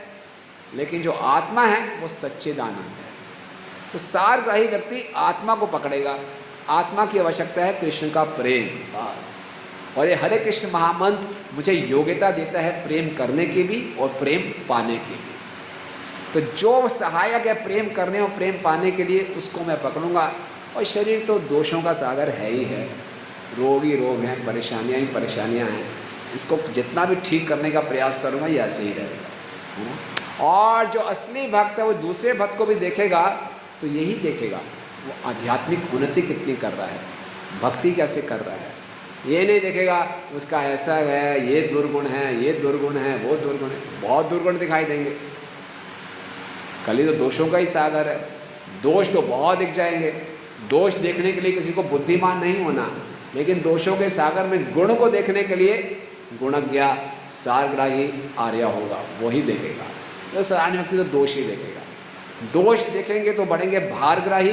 लेकिन जो आत्मा है वो सच्चिदानंद है। तो सारग्राही व्यक्ति आत्मा को पकड़ेगा, आत्मा की आवश्यकता है कृष्ण का प्रेम, बस। और ये हरे कृष्ण महामंत्र मुझे योग्यता देता है प्रेम करने की भी और प्रेम पाने की भी। तो जो सहायक है प्रेम करने और प्रेम पाने के लिए, उसको मैं पकड़ूंगा। और शरीर तो दोषों का सागर है ही है, रोग ही रोग हैं, परेशानियां ही परेशानियां हैं। इसको जितना भी ठीक करने का प्रयास करूंगा ये ऐसे ही रहेगा, है ना। और जो असली भक्त है वो दूसरे भक्त को भी देखेगा तो यही देखेगा वो आध्यात्मिक उन्नति कितनी कर रहा है, भक्ति कैसे कर रहा है। ये नहीं देखेगा उसका ऐसा है, ये दुर्गुण है, ये दुर्गुण है, वो दुर्गुण है। बहुत दुर्गुण दिखाई देंगे, कल ही तो दोषों का ही सागर है, दोष तो बहुत दिख जाएंगे। दोष देखने के लिए किसी को बुद्धिमान नहीं होना, लेकिन दोषों के सागर में गुण को देखने के लिए गुणज्ञ सारग्राही आर्य होगा, वही देखेगा। तो सामान्य व्यक्ति तो दोष ही देखेगा। दोष देखेंगे तो बनेंगे भारग्राही,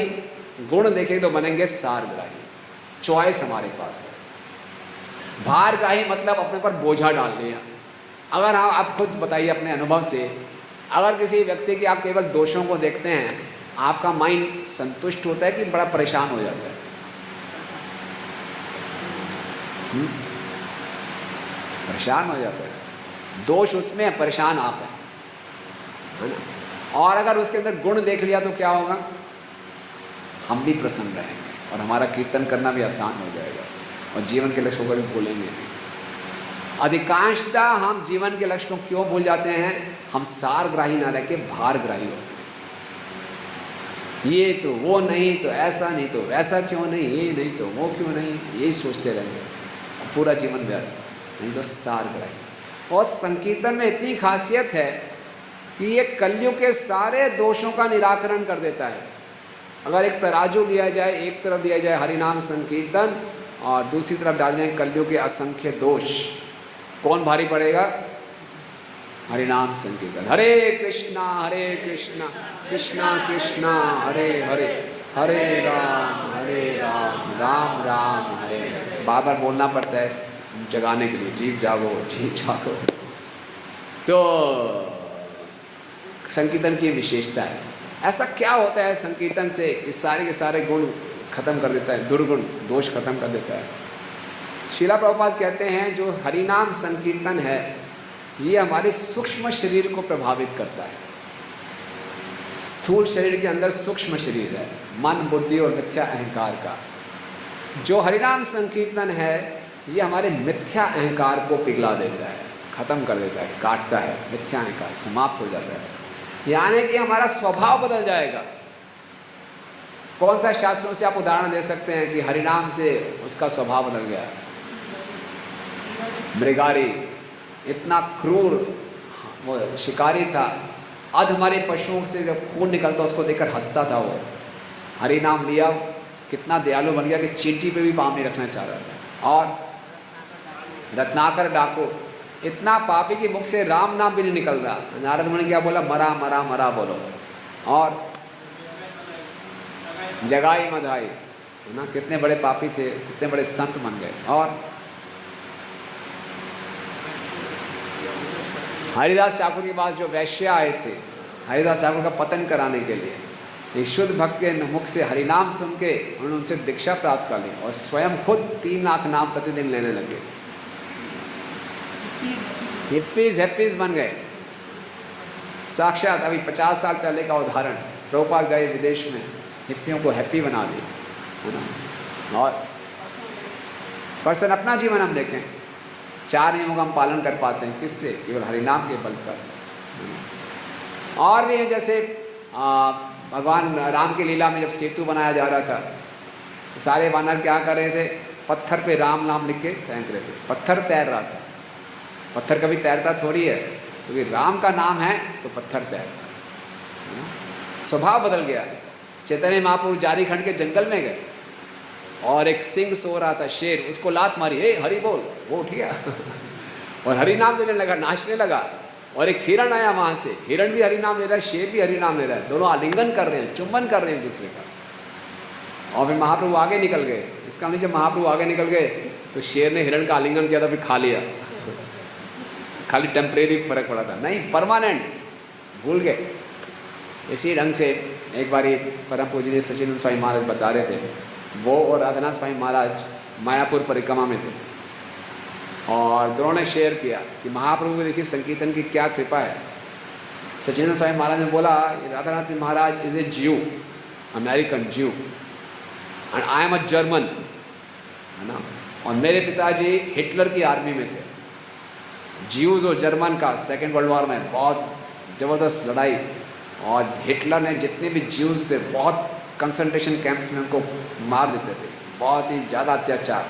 गुण देखेंगे तो बनेंगे सारग्राही। चॉइस हमारे पास है। भारग्राही मतलब अपने पर बोझा डाल लिया। अगर आप खुद बताइए अपने अनुभव से, अगर किसी व्यक्ति के आप केवल दोषों को देखते हैं, आपका माइंड संतुष्ट होता है कि बड़ा परेशान हो जाता है? परेशान हो जाता है। दोष उसमें है, परेशान आप है ना। और अगर उसके अंदर गुण देख लिया तो क्या होगा, हम भी प्रसन्न रहेंगे और हमारा कीर्तन करना भी आसान हो जाएगा और जीवन के लक्ष्यों को भी भूलेंगे नहीं। अधिकांशतः हम जीवन के लक्ष्य को क्यों भूल जाते हैं, हम सारग्राही ना रह के भारग्राही होते हैं। ये तो वो नहीं, तो ऐसा नहीं, तो वैसा क्यों नहीं, ये नहीं तो वो क्यों नहीं, यही सोचते रहेंगे, पूरा जीवन व्यर्थ। नहीं तो सारग्राही। और संकीर्तन में इतनी खासियत है कि ये कलयुग के सारे दोषों का निराकरण कर देता है। अगर एक तराजू लिया जाए, एक तरफ दिया जाए हरिनाम संकीर्तन और दूसरी तरफ डाल जाए कलयुग के असंख्य दोष, कौन भारी पड़ेगा? हरिनाम संकीर्तन। हरे कृष्णा कृष्णा कृष्णा हरे हरे, हरे राम राम राम हरे। बार बार बोलना पड़ता है जगाने के लिए, जीव जागो जीव जागो। तो संकीर्तन की विशेषता है। ऐसा क्या होता है संकीर्तन से, इस सारे के सारे गुण खत्म कर देता है, दुर्गुण दोष खत्म कर देता है। शीला प्रभुपाद कहते हैं जो हरिनाम संकीर्तन है ये हमारे सूक्ष्म शरीर को प्रभावित करता है। स्थूल शरीर के अंदर सूक्ष्म शरीर है, मन बुद्धि और मिथ्या अहंकार का। जो हरिनाम संकीर्तन है ये हमारे मिथ्या अहंकार को पिघला देता है, खत्म कर देता है, काटता है, मिथ्या अहंकार समाप्त हो जाता है। यानी कि हमारा स्वभाव बदल जाएगा। कौन सा शास्त्रों से आप उदाहरण दे सकते हैं कि हरिनाम से उसका स्वभाव बदल गया? मृगारी इतना क्रूर वो शिकारी था, अधमरे पशुओं से जब खून निकलता उसको देखकर हंसता था। वो हरिनाम लिया, कितना दयालु बन गया कि चींटी पे भी पाँव नहीं रखना चाह रहा था। और रत्नाकर डाकू इतना पापी कि मुख से राम नाम भी नहीं निकल रहा। नारद मुनि क्या बोला? मरा मरा मरा बोलो। और जगाई मधाई, है ना, कितने बड़े पापी थे, कितने बड़े संत बन गए। और हरिदास ठाकुर के पास जो वैश्य आए थे हरिदास ठाकुर का पतन कराने के लिए, एक शुद्ध भक्त के मुख से हरिनाम सुन के उन्होंने उनसे दीक्षा प्राप्त कर ली और स्वयं खुद 3 लाख नाम प्रतिदिन लेने लगे। हिप्पीज बन गए। साक्षात अभी 50 साल पहले का उदाहरण, प्रभुपाद गए विदेश में, हिप्पियों को हैप्पी बना दिया, है ना। और पर्सन अपना जीवन हम देखें, 4 नियमों का हम पालन कर पाते हैं, किससे? केवल हरिनाम के बल पर। और भी है, जैसे भगवान राम की लीला में जब सेतु बनाया जा रहा था, सारे वानर क्या कर रहे थे? पत्थर पे राम नाम लिख के फेंक रहे थे। पत्थर तैर रहा था। पत्थर कभी तैरता थोड़ी है, क्योंकि राम का नाम है तो पत्थर तैरता है। स्वभाव बदल गया। चैतन्य महाप्रभु जारीखंड के जंगल में गए और एक सिंह सो रहा था, शेर, उसको लात मारी, ए हरि बोल, वो उठ गया और हरि नाम लेने लगा, नाचने लगा। और एक हिरण आया वहाँ से, हिरण भी हरि नाम ले रहा है, शेर भी हरि नाम ले रहा है, दोनों आलिंगन कर रहे हैं, चुंबन कर रहे हैं दूसरे का। और फिर महाप्रभु आगे निकल गए। इसका मतलब जब महाप्रभु आगे निकल गए तो शेर ने हिरण का आलिंगन किया था, फिर खा लिया। खाली टेम्परेरी फर्क पड़ा था, नहीं परमानेंट, भूल गए। इसी ढंग से एक बार परम पूजनीय सच्चिदानंद स्वामी महाराज बता रहे थे, वो और राधानाथ स्वामी महाराज मायापुर परिक्रमा में थे और दोनों ने शेयर किया कि महाप्रभु को देखिए संकीर्तन की क्या कृपा है। सच्चिदानंद स्वामी महाराज ने बोला, राधानाथ महाराज इज ए ज्यू, अमेरिकन ज्यू, and I am a German, है ना। और मेरे पिताजी हिटलर की आर्मी में थे। ज्यूज और जर्मन का सेकेंड वर्ल्ड वॉर में बहुत ज़बरदस्त लड़ाई, और हिटलर ने जितने भी ज्यूज थे बहुत कंसंट्रेशन कैंप्स में उनको मार देते थे, बहुत ही ज़्यादा अत्याचार।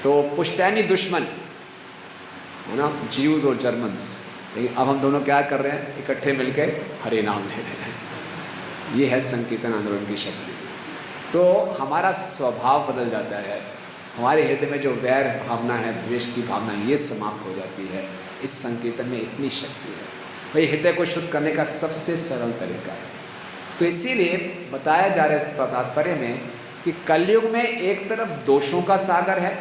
तो पुश्तैनी दुश्मन, है ना, ज्यूज और जर्मन्स। लेकिन अब हम दोनों क्या कर रहे हैं? इकट्ठे मिलकर हरे नाम ले रहे हैं। ये है संकीर्तन आंदोलन की शक्ति। तो हमारा स्वभाव बदल जाता है, हमारे हृदय में जो वैर भावना है, द्वेष की भावना, ये समाप्त हो जाती है। इस संकीर्तन में इतनी शक्ति है। भाई हृदय को शुद्ध करने का सबसे सरल तरीका है। तो इसीलिए बताया जा रहा है इस तात्पर्य में कि कलयुग में एक तरफ दोषों का सागर है,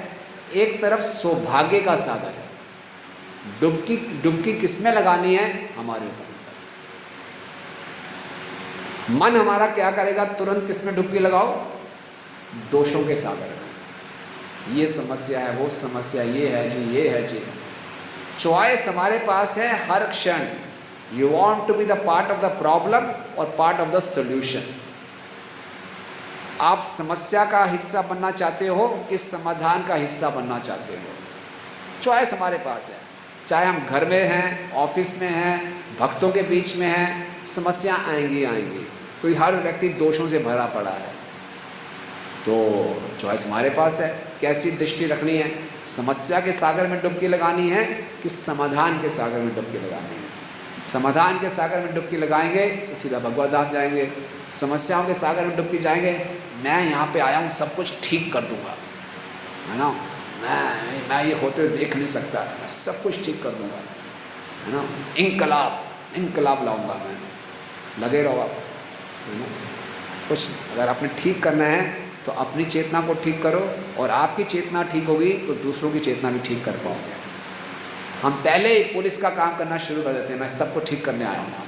एक तरफ सौभाग्य का सागर है। डुबकी किसमें लगानी है? हमारे ऊपर। मन हमारा क्या करेगा? तुरंत किसमें डुबकी लगाओ? दोषों के सागर में। ये समस्या है, वो समस्या, ये है जी, ये है जी। चॉइस हमारे पास है हर क्षण। You want to be the part of the problem और पार्ट ऑफ द सोल्यूशन। आप समस्या का हिस्सा बनना चाहते हो कि समाधान का हिस्सा बनना चाहते हो? चॉइस हमारे पास है। चाहे हम घर में हैं, ऑफिस में हैं, भक्तों के बीच में हैं, समस्या आएंगी। कोई हर व्यक्ति दोषों से भरा पड़ा है, तो चॉइस हमारे पास है। कैसी दृष्टि रखनी है? समस्या के सागर में डुबकी लगानी है कि समाधान के सागर में डुबकी लगानी है? समाधान के सागर में डुबकी लगाएंगे तो सीधा भगवत धाम जाएंगे। समस्याओं के सागर में डुबकी जाएंगे, मैं यहाँ पे आया हूँ सब कुछ ठीक कर दूँगा, है ना, मैं ये होते हुए देख नहीं सकता, मैं सब कुछ ठीक कर दूँगा, है ना, इनकलाब लाऊंगा मैं। लगे रहो आप, है ना। कुछ अगर आपने ठीक करना है तो अपनी चेतना को ठीक करो, और आपकी चेतना ठीक होगी तो दूसरों की चेतना भी ठीक कर पाओगे। हम पहले ही पुलिस का काम करना शुरू कर देते हैं, मैं सबको ठीक करने आया हूँ।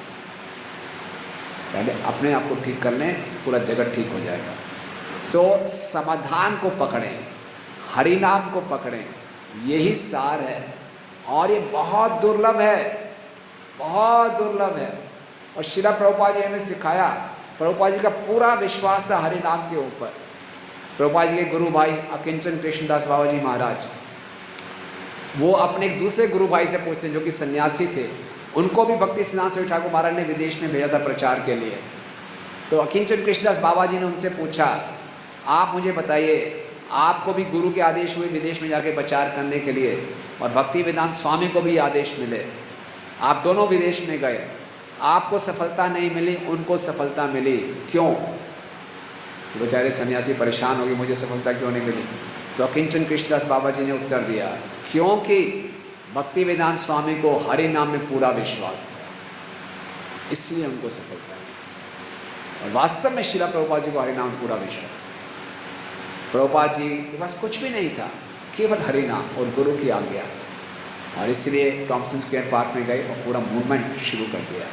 पहले अपने आप को ठीक कर लें, पूरा जगत ठीक हो जाएगा। तो समाधान को पकड़ें, हरिनाम को पकड़ें, यही सार है। और ये बहुत दुर्लभ है, बहुत दुर्लभ है। और श्रील प्रभुपाद जी ने सिखाया। प्रभुपाद जी का पूरा विश्वास था हरिनाम के ऊपर। प्रभुपाद जी के गुरु भाई अकिंचन कृष्णदास बाबा जी महाराज, वो अपने एक दूसरे गुरु भाई से पूछते हैं जो कि सन्यासी थे। उनको भी भक्ति सिद्धांत स्वामी ठाकुर महाराज ने विदेश में भेजा था प्रचार के लिए। तो अकिंचन कृष्णदास बाबा जी ने उनसे पूछा, आप मुझे बताइए, आपको भी गुरु के आदेश हुए विदेश में जाके प्रचार करने के लिए, और भक्ति वेदांत स्वामी को भी आदेश मिले, आप दोनों विदेश में गए, आपको सफलता नहीं मिली, उनको सफलता मिली, क्यों? बेचारे सन्यासी परेशान हो गए, मुझे सफलता क्यों नहीं मिली? तो अकिंचन कृष्णदास बाबा जी ने उत्तर दिया, क्योंकि भक्ति वेदांत स्वामी को हरि नाम में पूरा विश्वास था, इसलिए उनको सफलता मिली। और वास्तव में श्रील प्रभुपाद जी को हरि नाम में पूरा विश्वास था। प्रभुपाद जी के पास कुछ भी नहीं था, केवल हरि नाम और गुरु की आज्ञा। और इसलिए टॉमसन स्क्वायर पार्क में गए और पूरा मूवमेंट शुरू कर दिया।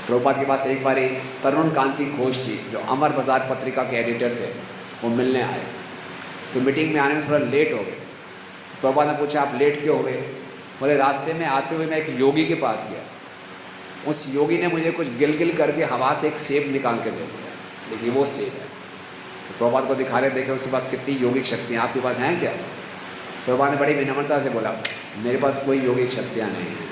प्रभुपाद के पास एक बार तरुण कांति घोष जी, जो अमर बाजार पत्रिका के एडिटर थे, वो मिलने आए। तो मीटिंग में आने में थोड़ा लेट हो गए। प्रभुपाद ने पूछा, आप लेट क्यों हो गए? बोले रास्ते में आते हुए मैं एक योगी के पास गया, उस योगी ने मुझे कुछ गिल गिल करके हवा से एक सेब निकाल के दे दिया, देखिए वो सेब है। तो प्रभुपाद को दिखा रहे, देखे उसके पास कितनी योगिक शक्तियाँ, आपके पास हैं क्या? प्रभुपाद ने बड़ी विनम्रता से बोला, मेरे पास कोई योगिक शक्तियाँ नहीं हैं,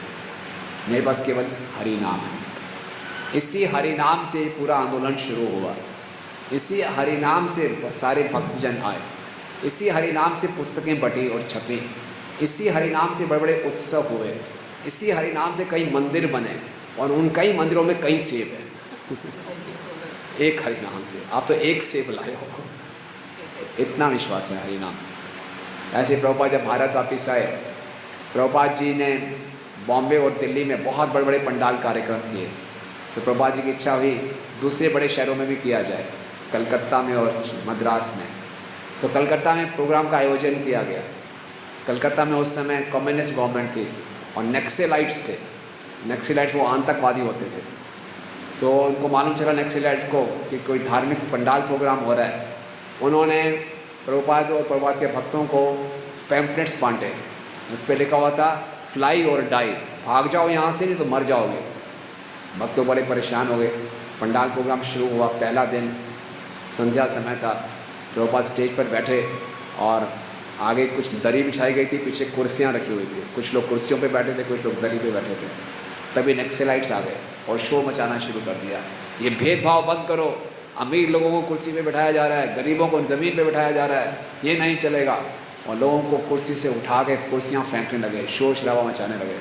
मेरे पास केवल हरि नाम है। इसी हरि नाम से पूरा आंदोलन शुरू हुआ, इसी हरि नाम से सारे भक्तजन आए, इसी हरि नाम से पुस्तकें बटी और छपी, इसी हरि नाम से बड़े बड़े उत्सव हुए, इसी हरि नाम से कई मंदिर बने और उन कई मंदिरों में कई सेब हैं। एक हरि नाम से आप तो एक सेब लाए हो, इतना विश्वास है हरि नाम। ऐसे प्रभुपाद जब भारत वापिस आए, प्रभुपाद जी ने बॉम्बे और दिल्ली में बहुत बड़े बड़े पंडाल कार्यक्रम किए। तो प्रभुपाद जी की इच्छा हुई दूसरे बड़े शहरों में भी किया जाए, कलकत्ता में और मद्रास में। तो कलकत्ता में प्रोग्राम का आयोजन किया गया। कलकत्ता में उस समय कम्युनिस्ट गवर्नमेंट थी और नक्सलाइट्स थे। नक्सलाइट्स वो आतंकवादी होते थे। तो उनको मालूम चला नक्सलाइट्स को कि कोई धार्मिक पंडाल प्रोग्राम हो रहा है। उन्होंने प्रभुपाद और प्रभुपाद के भक्तों को पैम्फलेट्स बांटे, उस पर लिखा हुआ था फ्लाई और डाई, भाग जाओ यहाँ से नहीं तो मर जाओगे। भक्त तो बड़े परेशान हो गए। पंडाल प्रोग्राम शुरू हुआ, पहला दिन संध्या समय था। प्रभुपाद स्टेज पर बैठे और आगे कुछ दरी बिछाई गई थी, पीछे कुर्सियाँ रखी हुई थी, कुछ लोग कुर्सियों पे बैठे थे, कुछ लोग दरी पे बैठे थे। तभी नक्सलाइट्स आ गए और शोर मचाना शुरू कर दिया, ये भेदभाव बंद करो, अमीर लोगों को कुर्सी पे बिठाया जा रहा है, गरीबों को ज़मीन पे बिठाया जा रहा है, ये नहीं चलेगा। और लोगों को कुर्सी से उठा के कुर्सियाँ फेंकने लगे, शोर शराबा मचाने लगे।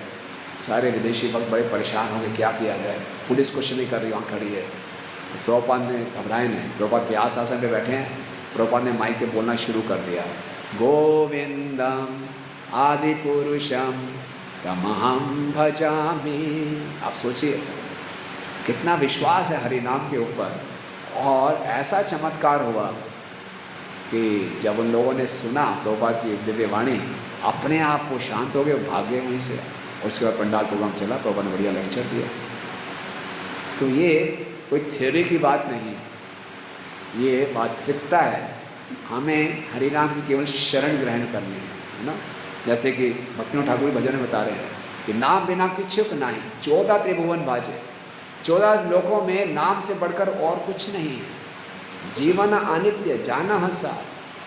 सारे विदेशी भक्त बड़े परेशान हो गए, क्या किया जाए, पुलिस कुछ नहीं कर रही, वहाँ खड़ी है। प्रभुपाद ने घबराए नहीं, प्रभुपाद व्यास आसन पे बैठे हैं। प्रभुपाद ने माइक पे बोलना शुरू कर दिया, गोविंदम आदि पुरुषम तमहम भजामि। आप सोचिए कितना विश्वास है हरि नाम के ऊपर। और ऐसा चमत्कार हुआ कि जब उन लोगों ने सुना प्रभुपाद की दिव्य वाणी, अपने आप वो शांत हो गए, भाग गए वहीं से। और उसके बाद पंडाल प्रोग्राम चला, प्रभुपाद ने बढ़िया लेक्चर दिया। तो ये कोई थ्योरी की बात नहीं, ये वास्तविकता है। हमें हरि नाम की केवल शरण ग्रहण करनी है ना। जैसे कि भक्तिनाथ ठाकुर भजन में बता रहे हैं कि नाम बिना किछुक नहीं, 14 त्रिभुवन बाजे। 14 लोकों में नाम से बढ़कर और कुछ नहीं है। जीवन अनित्य जाना हंसा,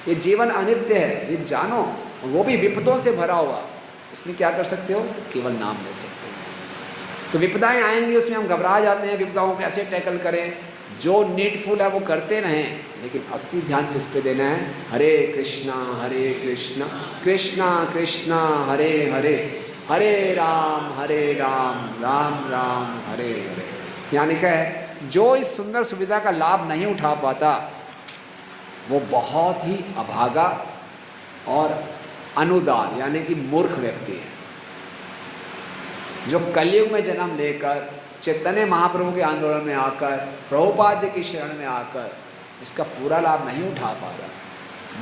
ये जीवन अनित्य है, ये जानो। वो भी विपदों से भरा हुआ, इसमें क्या कर सकते हो, केवल नाम ले सकते हो। तो विपदाएं आएंगी, उसमें हम घबरा जाते हैं, विपदाओं को कैसे टैकल करें। जो नीडफुल है वो करते रहें, लेकिन असली ध्यान किस पे देना है, हरे कृष्णा कृष्णा कृष्णा हरे हरे, हरे राम राम राम हरे हरे। यहाँ लिखा है जो इस सुंदर सुविधा का लाभ नहीं उठा पाता वो बहुत ही अभागा और अनुदार यानी कि मूर्ख व्यक्ति है। जो कलयुग में जन्म लेकर चैतन्य महाप्रभु के आंदोलन में आकर प्रभुपाद जी की शरण में आकर इसका पूरा लाभ नहीं उठा पा रहा,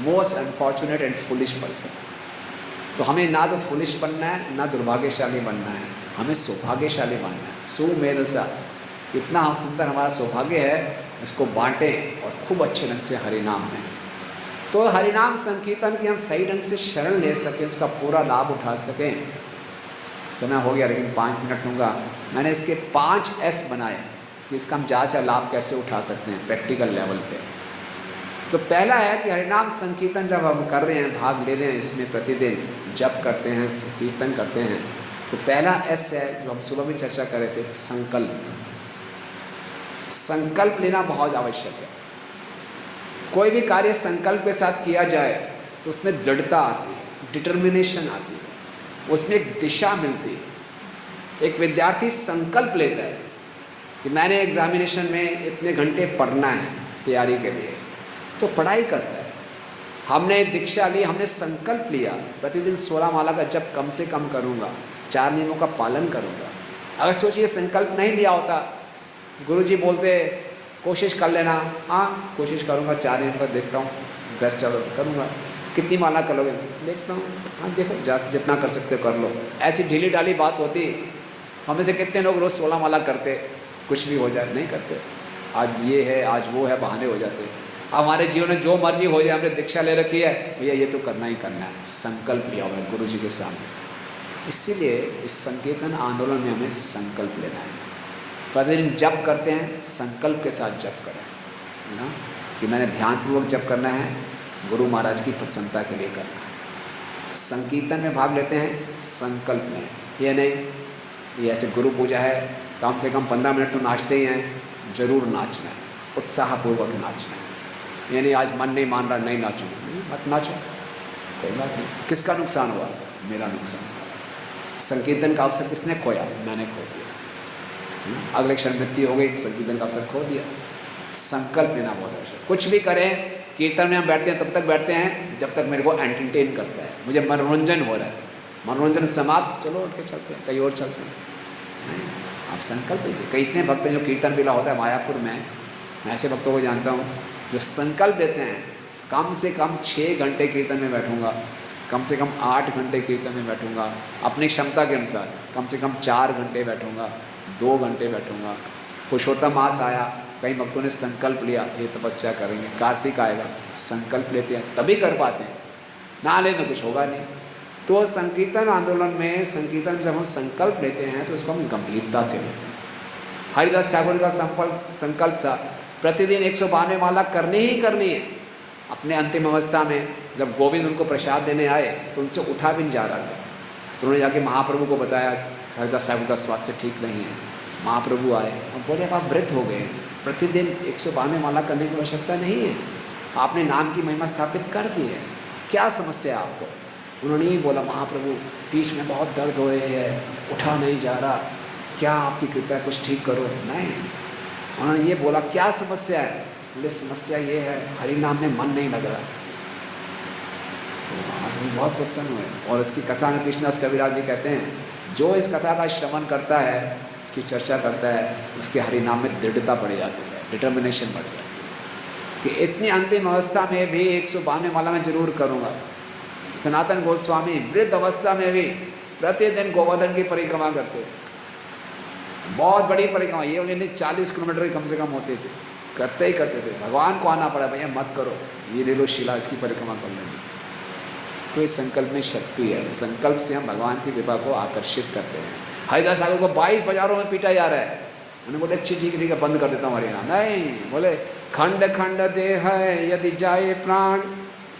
most unfortunate and foolish person. तो हमें ना तो फुलिश बनना है ना दुर्भाग्यशाली बनना है, हमें सौभाग्यशाली बनना है। सुमेधसा, इतना सुंदर हमारा सौभाग्य है, इसको बांटें और खूब अच्छे ढंग से हरिनाम में। तो हरिनाम संकीर्तन की हम सही ढंग से शरण ले सकें, इसका पूरा लाभ उठा सकें। समय हो गया लेकिन 5 मिनट लूँगा। मैंने इसके 5 S बनाए कि इसका हम ज़्यादा से लाभ कैसे उठा सकते हैं प्रैक्टिकल लेवल पे। तो पहला है कि हरिनाम संकीर्तन जब हम कर रहे हैं, भाग ले रहे हैं इसमें, प्रतिदिन जप करते हैं, कीर्तन करते हैं, तो पहला S है जो हम सुबह भी चर्चा कर रहे थे, संकल्प। संकल्प लेना बहुत आवश्यक है। कोई भी कार्य संकल्प के साथ किया जाए तो उसमें दृढ़ता आती है, डिटर्मिनेशन आती है, उसमें एक दिशा मिलती है। एक विद्यार्थी संकल्प लेता है कि मैंने एग्जामिनेशन में इतने घंटे पढ़ना है तैयारी के लिए, तो पढ़ाई करता है। हमने दीक्षा ली, हमने संकल्प लिया प्रतिदिन 16 माला का जप कम से कम करूँगा, 4 नियमों का पालन करूँगा। अगर सोचिए संकल्प नहीं लिया होता, गुरुजी बोलते कोशिश कर लेना, हाँ कोशिश करूँगा, 4 नियम का देखता हूँ, बेस्ट करूँगा, कितनी माला करोगे, देखता हूँ, हाँ देखो जितना कर सकते हो कर लो। ऐसी ढीली डाली बात होती। हमें से कितने लोग रोज़ 16 माला करते, कुछ भी हो जाए नहीं करते, आज ये है आज वो है, बहाने हो जाते। हमारे जीवन में जो मर्जी हो जाए, हमने दीक्षा ले रखी है भैया, ये तो करना ही करना है, संकल्प लिया हुआ है गुरु जी के सामने। इसीलिए इस संकीर्तन आंदोलन में हमें संकल्प लेना है। प्रतिदिन जप करते हैं, संकल्प के साथ जप करें, है ना, कि मैंने ध्यानपूर्वक जप करना है, गुरु महाराज की प्रसन्नता के लिए करना है। संकीर्तन में भाग लेते हैं, संकल्प लें, ये नहीं ये ऐसे गुरु पूजा है कम से कम 15 मिनट तो नाचते ही हैं, जरूर नाचना है, उत्साहपूर्वक नाचना है। यानी आज मन नहीं मान रहा, नहीं नाचूंगा, मत नाचो, कोई बात नहीं। किसका नुकसान हुआ? मेरा नुकसान हुआ। संकीर्तन का अवसर किसने खोया? मैंने खो दिया। अगले क्षण मृत्यु हो गई, संकीर्तन का अवसर खो दिया। संकल्प लेना बहुत आवश्यक। कुछ भी करें, कीर्तन में हम बैठते हैं तब तक बैठते हैं जब तक मेरे को एंटरटेन करता है, मुझे मनोरंजन हो रहा है। मनोरंजन समाप्त, चलो उठ के चलते हैं, कहीं और चलते हैं। आप संकल्प लीजिए। कई इतने भक्त हैं जो कीर्तन मेला होता है मायापुर में, मैं ऐसे भक्तों को जानता हूँ जो संकल्प लेते हैं कम से कम 6 घंटे कीर्तन में बैठूंगा, कम से कम 8 घंटे कीर्तन में बैठूंगा, अपनी क्षमता के अनुसार कम से कम 4 घंटे बैठूंगा, 2 घंटे बैठूंगा। पुरुषोत्तम मास आया, कई भक्तों ने संकल्प लिया ये तपस्या करेंगे। कार्तिक आएगा, संकल्प लेते हैं तभी कर पाते हैं, ना ले तो कुछ होगा नहीं। तो संकीर्तन आंदोलन में, संकीर्तन जब हम संकल्प लेते हैं तो उसको हम गंभीरता से लेते हैं। हरिदास ठाकुर का संकल्प था प्रतिदिन 192 माला करनी ही करनी है। अपने अंतिम अवस्था में जब गोविंद उनको प्रसाद देने आए तो उनसे उठा भी नहीं जा रहा था, तो उन्होंने जाके महाप्रभु को बताया हरिदास ठाकुर का स्वास्थ्य ठीक नहीं है। महाप्रभु आए और बोले अब आप व्रत हो गए, प्रतिदिन 192 माला करने की आवश्यकता नहीं है, आपने नाम की महिमा स्थापित कर दी है, क्या समस्या है आपको? उन्होंने ही बोला महाप्रभु पीठ में बहुत दर्द हो रही है, उठा नहीं जा रहा, क्या आपकी कृपया कुछ ठीक करो। नहीं, उन्होंने ये बोला क्या समस्या है? बोले समस्या ये है हरि नाम में मन नहीं लग रहा। तो महाप्रभु बहुत प्रसन्न हुए और इसकी कथा में कृष्णदास कविराज जी कहते हैं जो इस कथा का श्रवण करता है, इसकी चर्चा करता है, उसके हरि नाम में दृढ़ता बढ़ जाती है, डिटर्मिनेशन बढ़ जाती है कि इतनी अंतिम अवस्था में भी 192 माला मैं जरूर करूँगा। सनातन गोस्वामी वृद्ध अवस्था में भी प्रतिदिन गोवर्धन की परिक्रमा करते थे, बहुत बड़ी परिक्रमा, ये उन्हें 40 किलोमीटर कम से कम होते थे, करते ही करते थे। भगवान को आना पड़ा, भैया मत करो, ये ले लो शिला, इसकी परिक्रमा कर लेंगे। तो इस संकल्प में शक्ति है, संकल्प से हम भगवान की कृपा को आकर्षित करते हैं। हरिदास ठाकुर को 22 बाजारों में पीटा जा रहा है, उन्होंने बोले ठीक है बंद कर देता हूँ हरिनाम। नहीं, बोले खंड खंड देह है यदि जाए प्राण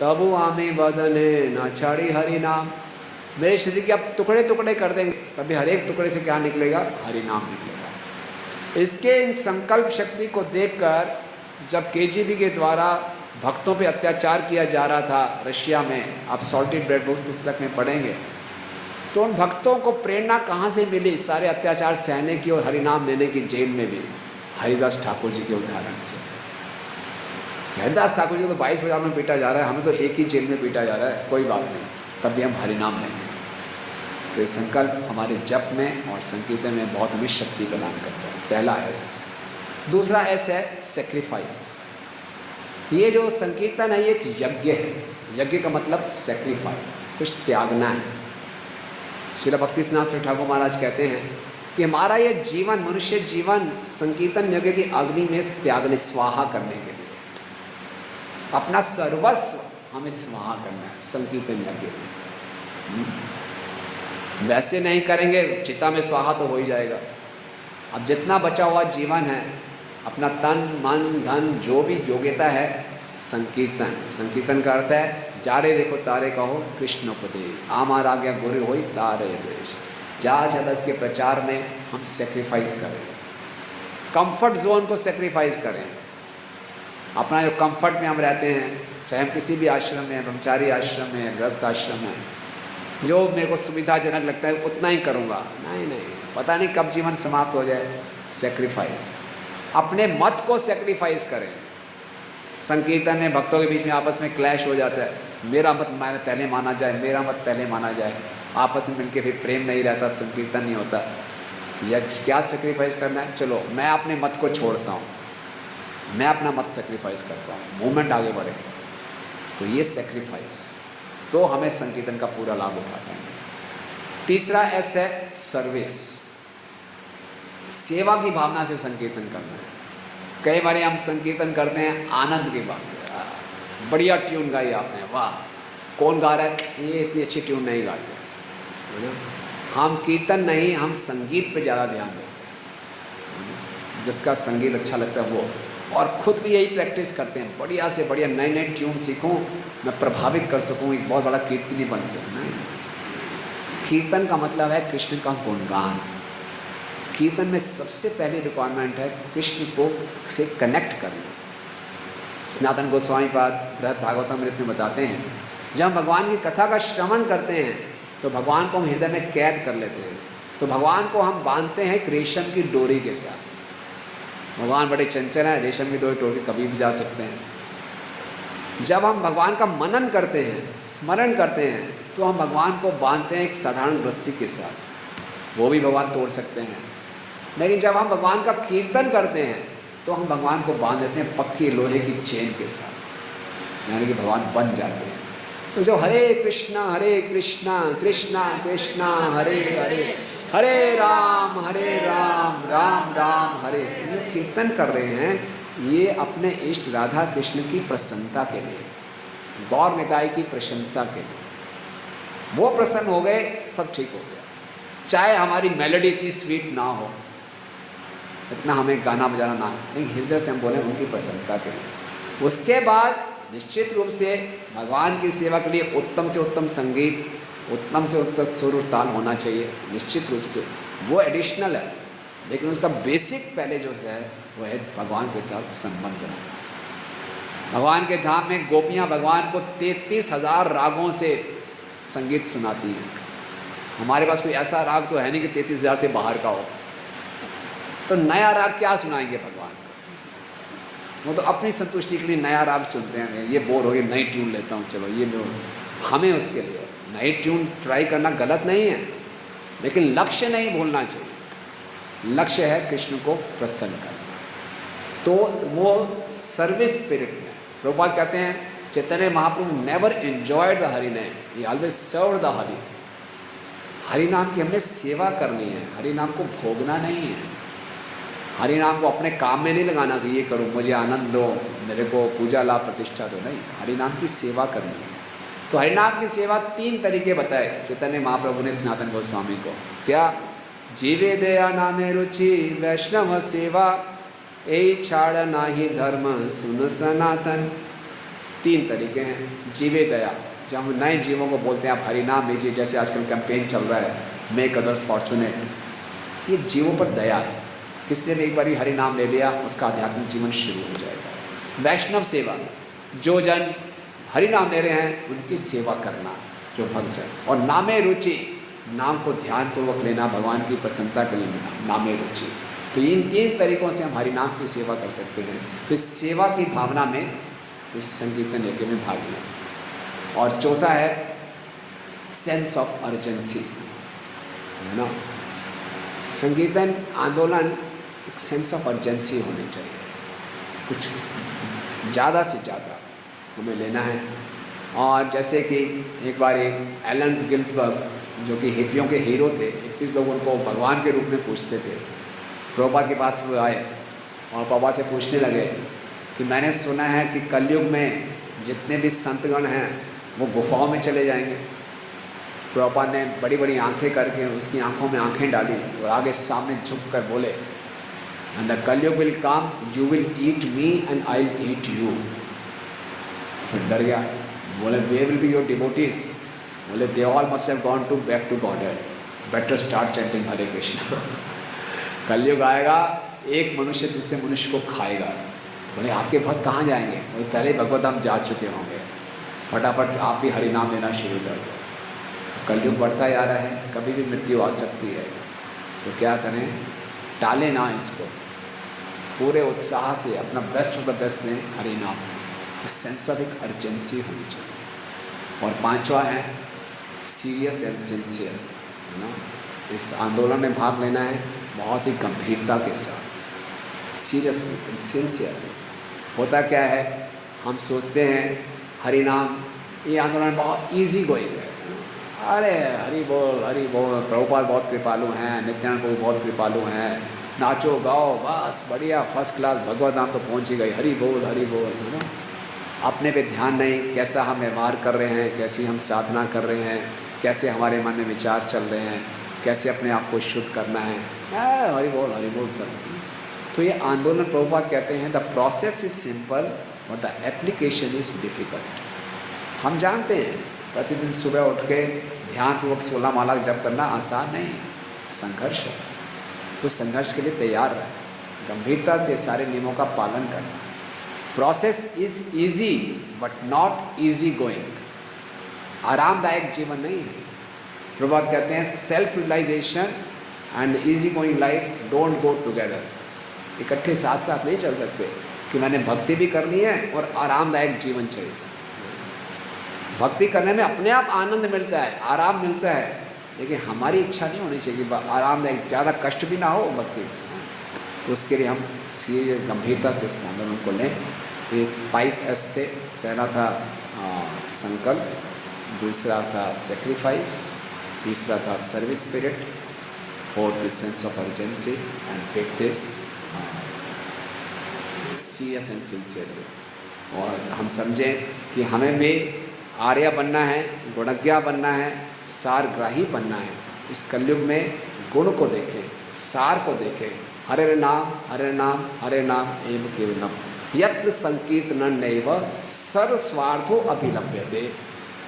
तबु आमे बदने ना छाड़ी हरि नाम। मेरे शरीर के आप टुकड़े टुकड़े कर देंगे तभी हर एक टुकड़े से क्या निकलेगा? हरि नाम निकलेगा। इसके इन संकल्प शक्ति को देखकर जब केजीबी के द्वारा भक्तों पे अत्याचार किया जा रहा था रशिया में, आप सॉल्टेड ब्रेड बुक्स पुस्तक में पढ़ेंगे, तो उन भक्तों को प्रेरणा कहाँ से मिली सारे अत्याचार सहने की और हरिनाम लेने की? जेल में भी हरिदास ठाकुर जी के उदाहरण से। हरिदास ठाकुर जी को तो 22 बाजार में पीटा जा रहा है, हमें तो एक ही जेल में पीटा जा रहा है, कोई बात नहीं, तब भी हम हरिनाम लेंगे। तो ये संकल्प हमारे जप में और संकीर्तन में बहुत हमें शक्ति प्रदान करता है। पहला एस। दूसरा एस है सेक्रीफाइस। ये जो संकीर्तन है ये एक यज्ञ है। यज्ञ का मतलब सेक्रीफाइस, कुछ त्यागना है। श्रील भक्तिसिद्धांत श्री ठाकुर महाराज कहते हैं कि हमारा ये जीवन, मनुष्य जीवन संकीर्तन यज्ञ की अग्नि में त्यागने, स्वाहा करने के लिए, अपना सर्वस्व हमें स्वाहा करना है संकीर्तन यज्ञ में। वैसे नहीं करेंगे, चिता में स्वाहा तो हो ही जाएगा। अब जितना बचा हुआ जीवन है, अपना तन मन धन जो भी योग्यता है, संकीर्तन। संकीर्तन का अर्थ है जारे देखो तारे कहो कृष्ण उपदेश, आमार आज्ञा गुरु होई तारे देश। ज़्यादा से ज़्यादा इसके प्रचार में हम सेक्रीफाइस करें, कंफर्ट जोन को सेक्रीफाइस करें। अपना जो कंफर्ट में हम रहते हैं, चाहे हम किसी भी आश्रम में, ब्रह्मचारी आश्रम में, गृहस्थ आश्रम में, जो मेरे को सुविधाजनक लगता है उतना ही करूँगा। नहीं, पता नहीं कब जीवन समाप्त हो जाए। सेक्रीफाइस, अपने मत को सेक्रीफाइस करें। संकीर्तन में भक्तों के बीच में आपस में क्लैश हो जाता है, मेरा मत पहले माना जाए, मेरा मत पहले माना जाए, आपस में मिलके फिर प्रेम नहीं रहता, संकीर्तन नहीं होता। यह क्या सेक्रीफाइस करना है? चलो मैं अपने मत को छोड़ता हूँ, मैं अपना मत सेक्रीफाइस करता हूँ, मूवमेंट आगे बढ़े। तो ये सेक्रीफाइस, तो हमें संकीर्तन का पूरा लाभ उठा पाएंगे। तीसरा एस है सर्विस, सेवा की भावना से संकीर्तन करना है। कई बार हम संकीर्तन करते हैं आनंद की बात, बढ़िया ट्यून गाई आपने, वाह, कौन गा रहा है? ये इतनी अच्छी ट्यून नहीं गाते, है ना। हम कीर्तन नहीं, हम संगीत पे ज़्यादा ध्यान देते हैं, जिसका संगीत अच्छा लगता है वो। और ख़ुद भी यही प्रैक्टिस करते हैं, बढ़िया से बढ़िया नए नए ट्यून सीखूं, मैं प्रभावित कर सकूं, एक बहुत बड़ा कीर्तनी बन सकूं। नहीं, कीर्तन का मतलब है कृष्ण का गुणगान। कीर्तन में सबसे पहली रिक्वायरमेंट है कृष्ण को से कनेक्ट करना। सनातन गोस्वामी पाद बृहद भागवतमृत में बताते हैं, जब हम भगवान की कथा का श्रवण करते हैं तो भगवान को हम हृदय में कैद कर लेते हैं। तो भगवान को हम बांधते हैं एक रेशम की डोरी के साथ। भगवान बड़े चंचल हैं, रेशम की डोरी तोड़ के कभी भी जा सकते हैं। जब हम भगवान का मनन करते हैं, स्मरण करते हैं, तो हम भगवान को बांधते हैं एक साधारण रस्सी के साथ, वो भी भगवान तोड़ सकते हैं। लेकिन जब हम भगवान का कीर्तन करते हैं तो हम भगवान को बांध देते हैं पक्की लोहे की चेन के साथ, यानी कि भगवान बन जाते हैं। तो जो हरे कृष्णा कृष्णा कृष्णा हरे हरे, हरे राम राम राम हरे, जो कीर्तन कर रहे हैं ये अपने इष्ट राधा कृष्ण की प्रसन्नता के लिए, गौर निताई की प्रशंसा के लिए। वो प्रसन्न हो गए, सब ठीक हो गया। चाहे हमारी मेलोडी इतनी स्वीट ना हो, इतना हमें गाना बजाना ना, लेकिन हृदय से हम बोलें उनकी प्रसन्नता के लिए। उसके बाद निश्चित रूप से भगवान की सेवा के लिए उत्तम से उत्तम संगीत, उत्तम से उत्तम सुर और ताल होना चाहिए, निश्चित रूप से वो एडिशनल है। लेकिन उसका बेसिक पहले जो है वो है भगवान के साथ संबंध रखना। भगवान के धाम में गोपियाँ भगवान को 33,000 रागों से संगीत सुनाती हैं। हमारे पास कोई ऐसा राग तो है नहीं कि 33,000 से बाहर का हो, तो नया राग क्या सुनाएंगे भगवान को? वो तो अपनी संतुष्टि के लिए नया राग चुनते हैं, ये बोर हो गए नई ट्यून लेता हूँ, चलो ये लो। हमें उसके लिए नई ट्यून ट्राई करना गलत नहीं है, लेकिन लक्ष्य नहीं भूलना चाहिए। लक्ष्य है कृष्ण को प्रसन्न करना। तो वो सर्विस स्पिरिट में प्रभुपाद कहते हैं, Chaitanya Mahaprabhu never enjoyed the Hari name, he always serve the Hari. Hari नाम की हमने सेवा करनी है, हरि नाम को भोगना नहीं है। हरि नाम को अपने काम में नहीं लगाना कि ये करूँ, मुझे आनंद दो, मेरे को पूजा लाभ प्रतिष्ठा दो, नहीं, हरि नाम की सेवा करनी है। तो हरि नाम की सेवा 3 तरीके बताए चैतन्य महाप्रभु ने सनातन गोस्वामी को। क्या? जीवे दया नामे रुचि वैष्णव सेवा, ए छाड़ नाही धर्म सुन सनातन। 3 तरीके हैं। जीवे दया, जब हम नए जीवों को बोलते हैं आप हरि नाम लीजिए, जैसे आजकल कैंपेन चल रहा है मेक अदर्स फॉर्चुनेट, ये जीवों पर दया है। किसी ने एक बार हरि नाम ले लिया, उसका आध्यात्मिक जीवन शुरू हो जाएगा। वैष्णव सेवा, जो जन हरि नाम ले रहे हैं उनकी सेवा करना, जो भक्तजन। और नामे रुचि, नाम को ध्यानपूर्वक लेना, भगवान की प्रसन्नता के लिए नामे रुचि। तो इन 3 तरीक़ों से हम हरि नाम की सेवा कर सकते हैं। तो इस सेवा की भावना में इस संकीर्तन यज्ञ में भाग लें। और चौथा है सेंस ऑफ अर्जेंसी, है ना। संकीर्तन आंदोलन एक सेंस ऑफ अर्जेंसी होनी चाहिए, कुछ ज़्यादा से ज़्यादा हमें लेना है। और जैसे कि एक बार एक एलन गिल्सबर्ग, जो कि हिप्पियों के हीरो थे, 21 लोग उनको भगवान के रूप में पूछते थे, प्रभुपाद के पास वो आए और प्रभुपाद से पूछने लगे कि मैंने सुना है कि कलयुग में जितने भी संतगण हैं वो गुफाओं में चले जाएंगे। प्रभुपाद ने बड़ी बड़ी आंखें करके उसकी आंखों में आंखें डाली और आगे सामने झुक कर बोले, and the Kaliyuga will come, you will eat me and I will eat you. फिर डर गया, बोले they will be your devotees. बोले they all must have gone to back to godhead, better start chanting Hare Krishna. Kaliyuga आएगा, एक मनुष्य दूसरे मनुष्य को खाएगा। बोले आपके भक्त कहाँ जाएंगे? बोले पहले भगवत धाम जा चुके होंगे, फटाफट आप भी हरि नाम लेना शुरू कर दो। कलयुग बढ़ता जा रहा है, कभी भी मृत्यु आ सकती है, तो क्या करें? टालें ना इसको, पूरे उत्साह से अपना बेस्ट ऑफ द बेस्ट दें हरि नाम। तो सेंस ऑफ एक अर्जेंसी होनी चाहिए। और 5वां है सीरियस एंड सिंसियर, है ना। इस आंदोलन में भाग लेना है बहुत ही गंभीरता के साथ, सीरियसली एंड सिंसियरली। होता क्या है, हम सोचते हैं हरि नाम, ये आंदोलन बहुत इजी गोइंग है, अरे हरि बोल, प्रभुपाद बहुत कृपालु हैं, नित्यानंद प्रभु बहुत कृपालु हैं, नाचो गाओ बस बढ़िया फर्स्ट क्लास, भगवत धाम तो पहुँच ही गई, हरि बोल, है ना। अपने पे ध्यान नहीं, कैसा हम व्यवहार कर रहे हैं, कैसी हम साधना कर रहे हैं, कैसे हमारे मन में विचार चल रहे हैं, कैसे अपने आप को शुद्ध करना है, हरि बोल सर। तो ये आंदोलन प्रभुपाद कहते हैं द प्रोसेस इज सिंपल और द एप्लीकेशन इज डिफ़िकल्ट। हम जानते हैं प्रतिदिन सुबह उठ के ध्यानपूर्वक 16 माला जप करना आसान नहीं, संघर्ष है। तो संघर्ष के लिए तैयार रहें, गंभीरता से सारे नियमों का पालन करना। Process is easy but not easy going. आरामदायक जीवन नहीं है। प्रभुपाद कहते हैं self realisation and easy going life don't go together. इकट्ठे साथ साथ नहीं चल सकते कि मैंने भक्ति भी करनी है और आरामदायक जीवन चाहिए। भक्ति करने में अपने आप आनंद मिलता है, आराम मिलता है, लेकिन हमारी इच्छा नहीं होनी चाहिए कि आरामदायक, ज़्यादा कष्ट भी ना हो भक्ति। तो उसके लिए हम सीरियस गंभीरता से इस आंदोलन को लें। तो ये 5S थे। पहला था संकल्प, दूसरा था सेक्रीफाइस, तीसरा था service spirit, fourth is sense of urgency and fifth is serious and sincere. और हम समझें कि हमें भी आर्य बनना है, गुणज्ञा बनना है, सारग्राही बनना है। इस कलयुग में गुण को देखें, सार को देखें। हरे नाम हरे नाम हरे नाम एव केवलम यत्र संकीर्तन नैव सर्वस्वार्थो अभिलभ्यते।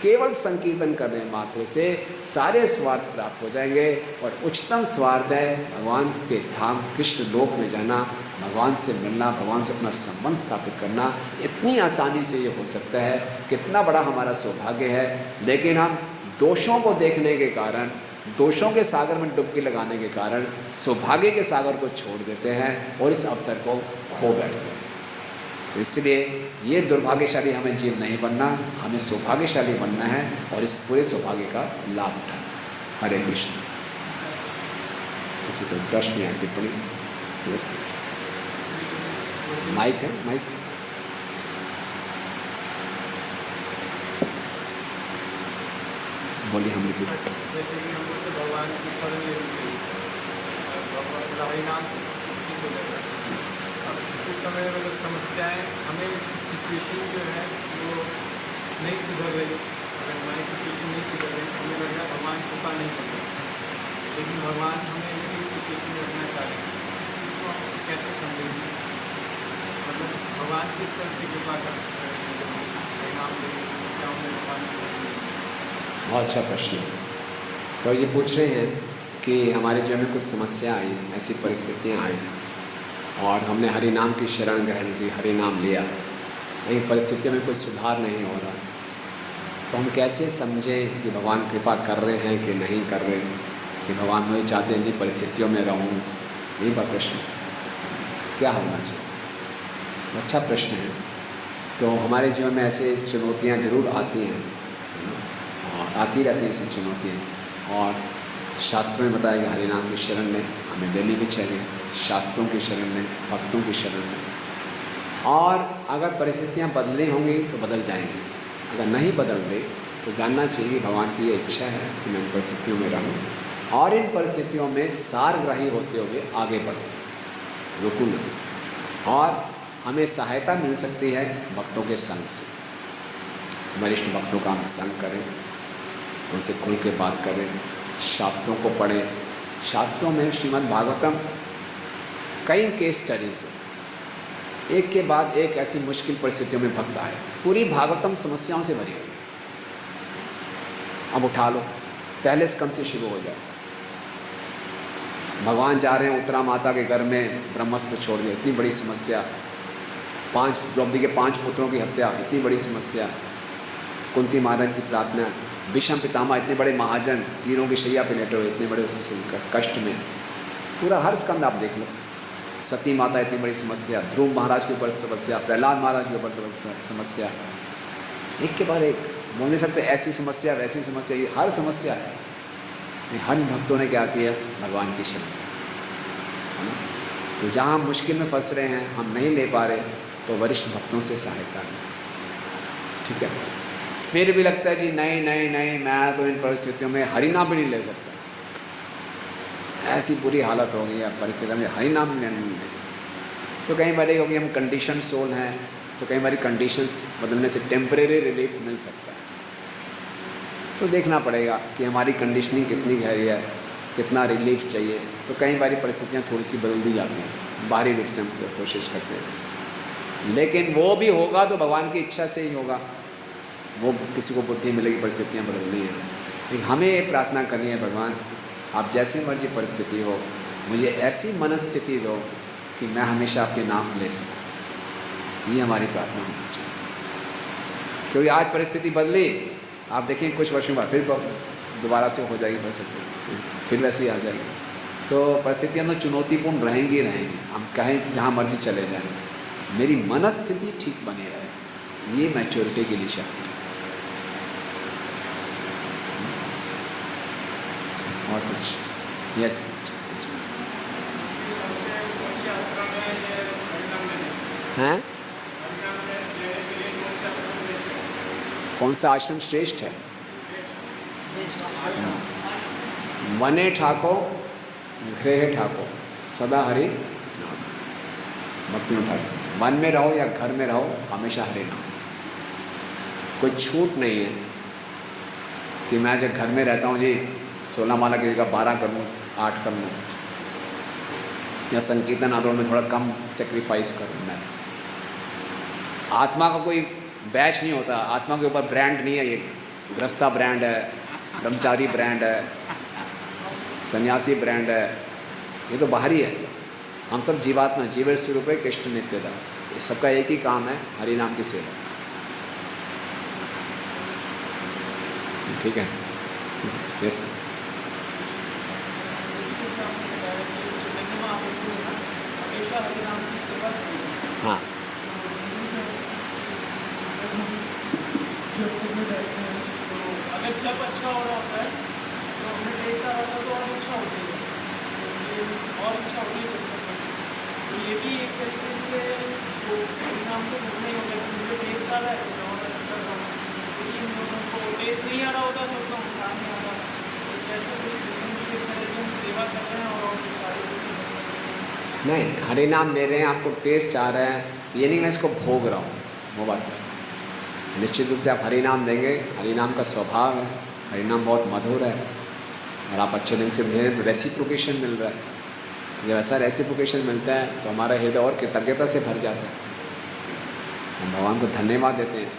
केवल संकीर्तन करने मात्र से सारे स्वार्थ प्राप्त हो जाएंगे और उच्चतम स्वार्थ है भगवान के धाम कृष्ण लोक में जाना, भगवान से मिलना, भगवान से अपना संबंध स्थापित करना। इतनी आसानी से ये हो सकता है, कितना बड़ा हमारा सौभाग्य है। लेकिन हम दोषों को देखने के कारण, दोषों के सागर में डुबकी लगाने के कारण सौभाग्य के सागर को छोड़ देते हैं और इस अवसर को खो बैठते हैं। तो इसलिए ये दुर्भाग्यशाली हमें जीव नहीं बनना, हमें सौभाग्यशाली बनना है और इस पूरे सौभाग्य का लाभ उठाना। हरे कृष्ण। किसी को प्रश्न या टिप्पणी? माइक है, माइक। बोलिए। हम लिखिए। जैसे कि हम लोग भगवान की शरण लेनी चाहिए, हरि नाम से ठीक हो जाएगा। अब इस समय मतलब समस्याएं, हमें सिचुएशन जो है वो नहीं सुधर रही। अगर हमारी सिचुएशन नहीं सुधर रही तो हमें लग रहा है भगवान कृपा नहीं कर रही, लेकिन भगवान हमें इसी सिचुएशन में रखना चाह रहे हैं। इस चीज़ को हम कैसे समझेंगे? मतलब भगवान किस तरह से कृपा कर परिणाम देंगे समस्याओं में भगवान। बहुत अच्छा प्रश्न है। तो ये पूछ रहे हैं कि हमारे जीवन में कुछ समस्या आई, ऐसी परिस्थितियाँ आई और हमने हरि नाम की शरण ग्रहण की, हरि नाम लिया, लेकिन परिस्थितियों में कुछ सुधार नहीं हो रहा। तो हम कैसे समझें कि भगवान कृपा कर रहे हैं कि नहीं कर रहे, कि भगवान मुझे चाहते हैं कि परिस्थितियों में रहूं? यही बात प्रश्न क्या होना चाहिए। तो अच्छा प्रश्न है। तो हमारे जीवन में ऐसे चुनौतियाँ ज़रूर आती हैं और आती रहती हैं ऐसी चुनौतियाँ। और शास्त्रों में बताया कि हरि नाम की शरण में हमें लेनी भी चाहिए, शास्त्रों की शरण में, भक्तों की शरण में। और अगर परिस्थितियाँ बदली होंगी तो बदल जाएंगी, अगर नहीं बदल रही तो जानना चाहिए कि भगवान की ये इच्छा है कि मैं इन परिस्थितियों में रहूं और इन परिस्थितियों में सारग्राही होते हुए आगे बढ़ूं, रुकूं नहीं। और हमें सहायता मिल सकती है भक्तों के संग से। वरिष्ठ भक्तों का हम संग करें, उनसे खुल के बात करें, शास्त्रों को पढ़ें। शास्त्रों में श्रीमद् भागवतम कई केस स्टडीज़ हैं, एक के बाद एक ऐसी मुश्किल परिस्थितियों में भक्त आए। पूरी भागवतम समस्याओं से भरी हुई। अब उठा लो, पहले स्कंद से शुरू हो जाए। भगवान जा रहे हैं उत्तरा माता के घर में, ब्रह्मास्त्र छोड़ दिया, इतनी बड़ी समस्या। द्रौपदी के 5 पुत्रों की हत्या, इतनी बड़ी समस्या। कुंती महाराज की प्रार्थना, भीष्म पितामह इतने बड़े महाजन तीरों की शैया पे लेटे हुए, इतने बड़े कष्ट में। पूरा हर स्कंद आप देख लो। सती माता इतनी बड़ी समस्या, ध्रुव महाराज के ऊपर समस्या, प्रहलाद महाराज के ऊपर समस्या, एक के बाद एक। बोल नहीं सकते ऐसी समस्या वैसी समस्या, ये हर समस्या है। हर भक्तों ने क्या किया? भगवान की शरण, है ना। तो जहाँ हम मुश्किल में फंस रहे हैं, हम नहीं ले पा रहे, तो वरिष्ठ भक्तों से सहायता लें, ठीक है। फिर भी लगता है जी नहीं नहीं नहीं, मैं तो इन परिस्थितियों में हरि नाम भी नहीं ले सकता, ऐसी बुरी हालत हो गई है परिस्थिति में, हरि नाम लेने नहीं। तो कई बार क्योंकि हम कंडीशन सोल हैं, तो कई बार कंडीशंस बदलने से टेम्परेरी रिलीफ मिल सकता है। तो देखना पड़ेगा कि हमारी कंडीशनिंग कितनी गहरी है, कितना रिलीफ चाहिए, तो कई बारी परिस्थितियाँ थोड़ी सी बदल दी जाती हैं, बाहरी रूप से हम कोशिश करते हैं, लेकिन वो भी होगा तो भगवान की इच्छा से ही होगा। वो किसी को बुद्धि मिलेगी परिस्थितियाँ बदलनी है, लेकिन हमें ये प्रार्थना करनी है, भगवान आप जैसी मर्जी परिस्थिति हो, मुझे ऐसी मनस्थिति दो कि मैं हमेशा आपके नाम ले सकूँ। ये हमारी प्रार्थना होनी चाहिए, क्योंकि आज परिस्थिति बदली, आप देखिए कुछ वर्षों बाद फिर दोबारा से हो जाएगी परिस्थिति, फिर वैसे ही आ जाएगी। तो परिस्थितियाँ तो चुनौतीपूर्ण रहेंगी रहेंगी, हम कहें जहाँ मर्जी चले जाएं, मेरी मनस्थिति ठीक बनी रहे, ये मैच्योरिटी की दिशा। और कुछ? यस। हैं? कौन सा आश्रम श्रेष्ठ है? वने ठाको गृह ठाको सदा हरि नाम। भक्ति में ठाकुर, वन में रहो या घर में रहो, हमेशा हरि नाम। कोई छूट नहीं है कि मैं जब घर में रहता हूँ जी 16 माला की जगह 12 कर लूँ, 8 कर लूँ, या संकीर्तन आंदोलन में थोड़ा कम सेक्रीफाइस करूँ। मैं आत्मा का कोई बैच नहीं होता, आत्मा के ऊपर ब्रांड नहीं है, ये गृहस्था ब्रांड है, ब्रह्मचारी ब्रांड है, सन्यासी ब्रांड है, ये तो बाहरी है सब। हम सब जीवात्मा, जीव स्वरूप है, कृष्ण नित्यदास। ये सबका एक ही काम है, हरि नाम की सेवा। ठीक है? यस। हाँ, अगर जब अच्छा हो रहा होता है तो हमें टेस्ट आ रहा था तो और अच्छा होती है, और अच्छा होती है। तो ये भी एक तरीके से वो परिणाम तो घूमना ही होगा कि मुझे टेस्ट आ रहा है तो और अच्छा कर रहा हूँ, लेकिन उनको टेस्ट नहीं आ रहा होता तो उतना उत्साह नहीं आता। तो जैसे हम सेवा कर रहे हैं और सारे नहीं, हरि नाम ले रहे हैं, आपको टेस्ट आ रहा है, तो ये नहीं मैं इसको भोग रहा हूँ, वो बात है। निश्चित रूप से आप हरि नाम देंगे, हरि नाम का स्वभाव है, हरि नाम बहुत मधुर है, और आप अच्छे ढंग से दे रहे हैं तो रेसिप्रोकेशन मिल रहा है। जब ऐसा रेसिप्रोकेशन मिलता है तो हमारा हृदय और कृतज्ञता से भर जाता है, हम भगवान को धन्यवाद देते हैं,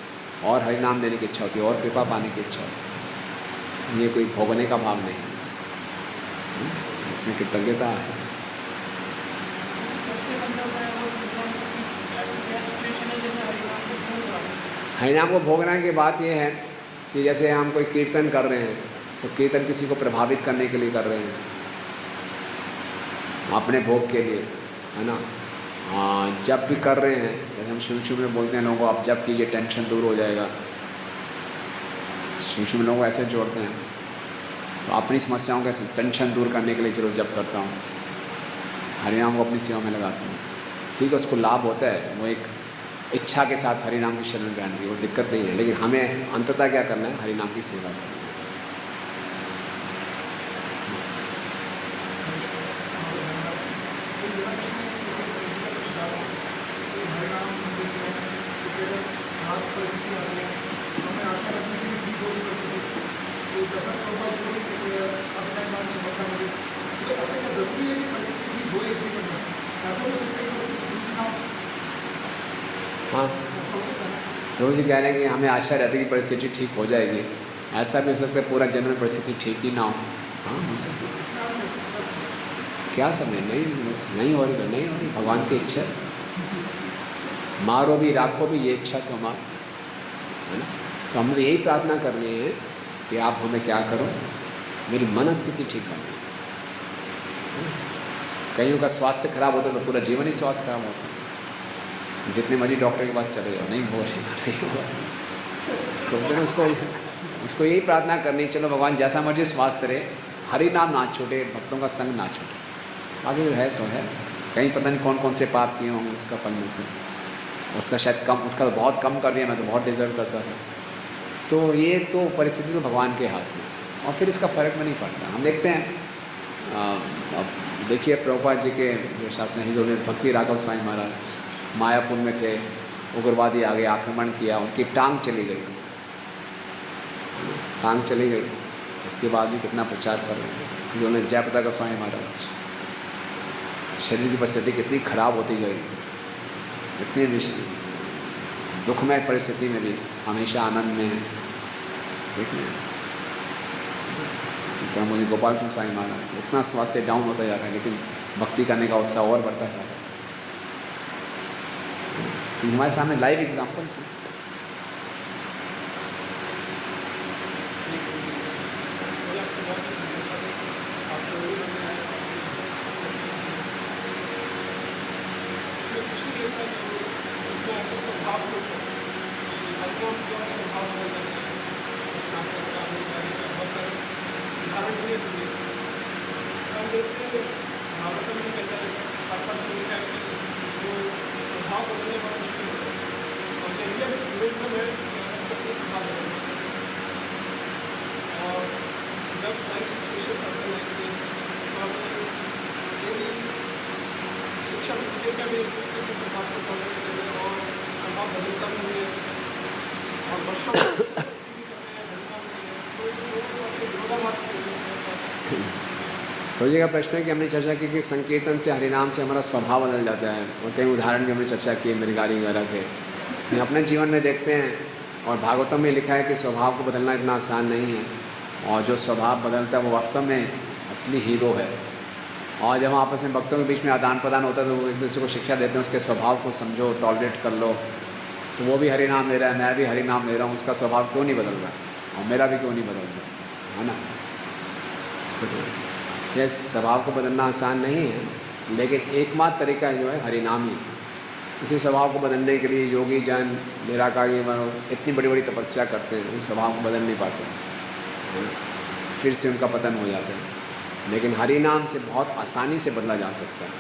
और हरि नाम देने की इच्छा होती है, और कृपा पाने की इच्छा होती है। ये कोई भोगने का भाव नहीं है, इसमें कृतज्ञता है। हरिनाम को भोगने की बात यह है कि जैसे हम कोई कीर्तन कर रहे हैं तो कीर्तन किसी को प्रभावित करने के लिए कर रहे हैं, अपने भोग के लिए, है ना। जब भी कर रहे हैं, जैसे हम शुरू में बोलते हैं लोगों को आप जब कीजिए टेंशन दूर हो जाएगा, शुरू में लोगों को ऐसे जोड़ते हैं। तो अपनी समस्याओं का टेंशन दूर करने के लिए जरूर जब करता हूँ, हरिनाम को अपनी सेवा में लगाता हूँ, ठीक है, उसको लाभ होता है, वो एक इच्छा के साथ हरि नाम की शरण ग्रहण की वो दिक्कत नहीं है, लेकिन हमें अंततः क्या करना है, हरि नाम की सेवा करना है। हाँ, प्रभु जी कह रहे हैं कि हमें आशा रहती है कि परिस्थिति ठीक हो जाएगी। ऐसा भी हो सकता है पूरा जन्म में परिस्थिति ठीक ही ना हो। हाँ, हो सकता है। क्या समय नहीं हो रही तो नहीं हो रही, भगवान की इच्छा। मारो भी राखो भी, ये इच्छा तो हमारी है ना। तो हमें यही प्रार्थना करनी है कि आप हमें क्या करो, मेरी मनस्थिति ठीक बने। कईयों का स्वास्थ्य खराब होता है तो पूरा जीवन ही स्वास्थ्य खराब होता है। जितने मर्जी डॉक्टर के पास चले जाओ, नहीं हो रही तो नहीं होगा। तो फिर उसको यही प्रार्थना करनी, चलो भगवान जैसा मर्जी स्वास्थ्य रहे, हरि नाम ना छूटे, भक्तों का संग ना छूटे। आगे जो है सो है, कहीं पता नहीं कौन कौन से पाप किए होंगे, उसका फल मिलता है। उसका शायद कम, उसका तो बहुत कम कर दिया, मैं तो बहुत डिजर्व करता था। तो ये तो परिस्थिति तो भगवान के हाथ में, और फिर इसका फ़र्क में नहीं पड़ता। हम देखते हैं, अब देखिए प्रभुपाद जी के जो शास्त्र हैं, भक्ति राघव स्वामी महाराज मायापुर में थे, उग्रवादी आगे आक्रमण किया, उनकी टांग चली गई, टांग चली गई। उसके बाद भी कितना प्रचार कर रहे हैं, जो उन्हें जयप्रदा गोस्वामी महाराज, शरीर की परिस्थिति कितनी खराब होती जाएगी, इतनी दुखमय परिस्थिति में भी हमेशा आनंद में है। देखिए क्या मुझे गोपाल कृष्ण स्वामी महाराज, इतना स्वास्थ्य डाउन होता जा रहा है लेकिन भक्ति करने का उत्साह और बढ़ता जा रहा है। तो हमारे सामने लाइव एग्जाम्पल्स हैं। तो ये का प्रश्न है कि हमने चर्चा की कि संकीर्तन से, हरिनाम से हमारा स्वभाव बदल जाता है, और कई उदाहरण भी हमने चर्चा की मृगारी वगैरह के, ये अपने जीवन में देखते हैं। और भागवतम में लिखा है कि स्वभाव को बदलना इतना आसान नहीं है, और जो स्वभाव बदलता है वो वास्तव में असली हीरो है। और जब आपस में भक्तों के बीच में आदान प्रदान होता है तो वो एक दूसरे को शिक्षा देते हैं, उसके स्वभाव को समझो, टॉलरेट कर लो। तो वो भी हरिनाम ले रहा है, मैं भी हरिनाम ले रहा हूँ, उसका स्वभाव क्यों नहीं बदल रहा और मेरा भी क्यों नहीं बदल रहा, है ना। ये स्वभाव को बदलना आसान नहीं है, लेकिन एकमात्र तरीका जो है हरिनाम ही। इसी स्वभाव को बदलने के लिए योगी जन, निराकारी इतनी बड़ी बड़ी तपस्या करते हैं, उन स्वभाव को बदल नहीं पाते, फिर से उनका पतन हो जाता है। लेकिन हरिनाम से बहुत आसानी से बदला जा सकता है,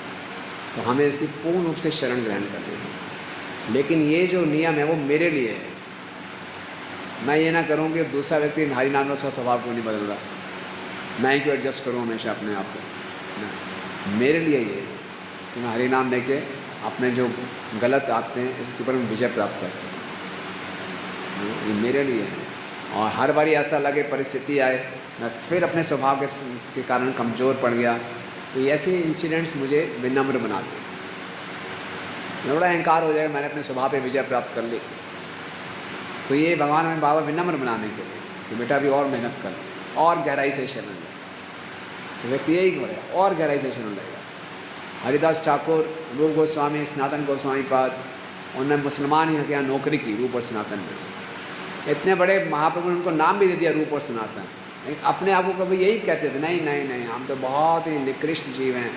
तो हमें इसकी पूर्ण रूप से शरण ग्रहण करनी है। लेकिन ये जो नियम है वो मेरे लिए है, मैं ये ना करूँ कि दूसरा व्यक्ति हरिनाम में उसका स्वभाव क्यों नहीं बदल रहा, मैं ही क्यों एडजस्ट करूँ हमेशा अपने आप को। मेरे लिए ये कि मैं हरिनाम लेके अपने जो गलत आते हैं इसके ऊपर मैं विजय प्राप्त कर सकूँ, ये मेरे लिए है। और हर बारी ऐसा लगे परिस्थिति आए मैं फिर अपने स्वभाव के कारण कमज़ोर पड़ गया, तो ये ऐसे इंसिडेंट्स मुझे विनम्र बनाते हैं। मैं बड़ा अहंकार हो जाएगा मैंने अपने स्वभाव पे विजय प्राप्त कर ली, तो ये भगवान हमें बाबा विनम्र बनाने के लिए कि बेटा अभी और मेहनत कर और गहराई से शरण ले, तो व्यक्ति यही करेगा और गहराई से शरण लेगा। हरिदास ठाकुर, रूप गोस्वामी, सनातन गोस्वामी पाद, उन्होंने मुसलमान यहाँ के यहाँ नौकरी की रूप और सनातन में, इतने बड़े महाप्रभु ने उनको नाम भी दे दिया रूप और सनातन। लेकिन अपने आप को कभी यही कहते थे नहीं नहीं नहीं, हम तो बहुत ही निकृष्ट जीव हैं,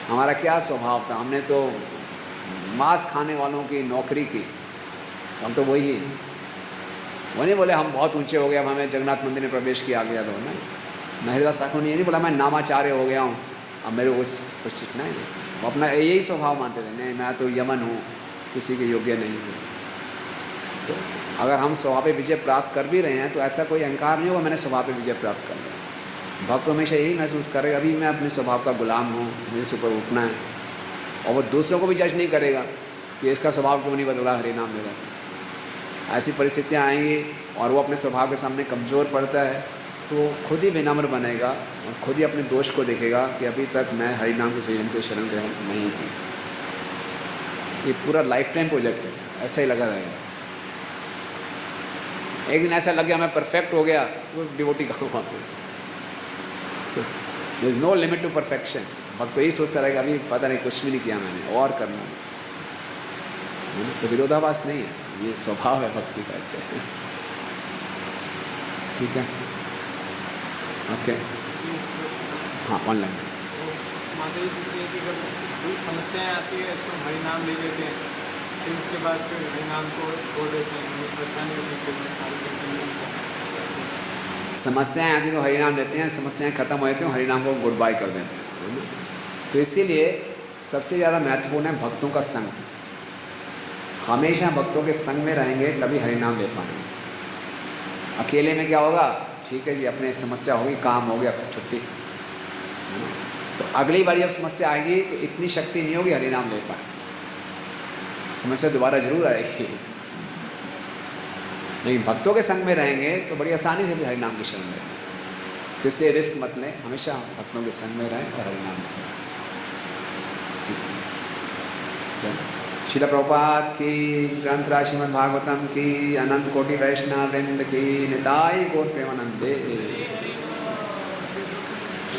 हमारा क्या स्वभाव था, हमने तो मांस खाने वालों की नौकरी की, हम तो वही हैं। वो नहीं बोले हम बहुत ऊंचे हो गए, अब हमें जगन्नाथ मंदिर में प्रवेश किया गया तो नहीं। हरिदास ठाकुर ने ये नहीं बोला मैं नामाचार्य हो गया हूँ अब मेरे को कुछ सीखना ही नहीं, वो अपना यही स्वभाव मानते थे, नहीं मैं तो यमन हूँ, किसी के योग्य नहीं हूँ। तो अगर हम स्वभाव पे विजय प्राप्त कर भी रहे हैं तो ऐसा कोई अहंकार नहीं होगा मैंने स्वभाव पे विजय प्राप्त कर लिया। भक्त हमेशा यही महसूस करेगा अभी मैं अपने स्वभाव का गुलाम हूँ, मुझे से ऊपर उठना है। और वो दूसरों को भी जज नहीं करेगा कि इसका स्वभाव क्यों नहीं बदला, हरिनाम ले रहा था। ऐसी परिस्थितियाँ आएंगी और वो अपने स्वभाव के सामने कमज़ोर पड़ता है, तो खुद ही विनम्र बनेगा और खुद ही अपने दोष को देखेगा कि अभी तक मैं हरिनाम के सही ढंग से शरण ग्रहण नहीं की। ये पूरा लाइफ टाइम प्रोजेक्ट है, ऐसा ही लगा रहेगा। एक दिन ऐसा लग गया मैं परफेक्ट हो गया तो डिवोटी कहाँ वहाँ पे, there is no limit to perfection. भक्त तो यही सोचता रहेगा अभी पता नहीं कुछ भी नहीं किया मैंने और करना मुझे, तो विरोधाभास नहीं है, ये स्वभाव है भक्ति का ऐसे। ठीक है, ओके, हाँ ऑनलाइन। माता जी इसलिए कि जब कोई समस्याएँ आती है तो हरिनाम ले लेते हैं, फिर उसके बाद फिर हरिनाम को छोड़ देते हैं, समस्याएं आती तो हरिनाम लेते हैं, समस्याएं खत्म हो जाती हैं हरिनाम को गुड बाय कर देते हैं। तो इसीलिए सबसे ज़्यादा महत्वपूर्ण है भक्तों का संग। हमेशा भक्तों के संग में रहेंगे तभी हरिनाम ले पाएंगे। अकेले में क्या होगा, ठीक है जी अपने समस्या होगी, काम हो गया, छुट्टी, तो अगली बार जब समस्या आएगी तो इतनी शक्ति नहीं होगी हरिनाम ले पाए, समस्या दोबारा जरूर आएगी। लेकिन भक्तों के संग में रहेंगे तो बड़ी आसानी से भी हरिनाम की शरण लेंगे। तो इसलिए रिस्क मत लें, हमेशा भक्तों के संग में रहें और हरिनाम लें। श्रील प्रभुपाद की, ग्रंथराज श्रीमद् भागवतम की, अनंत कोटि वैष्णव वृंद की, निताई गौर प्रेमानंदे।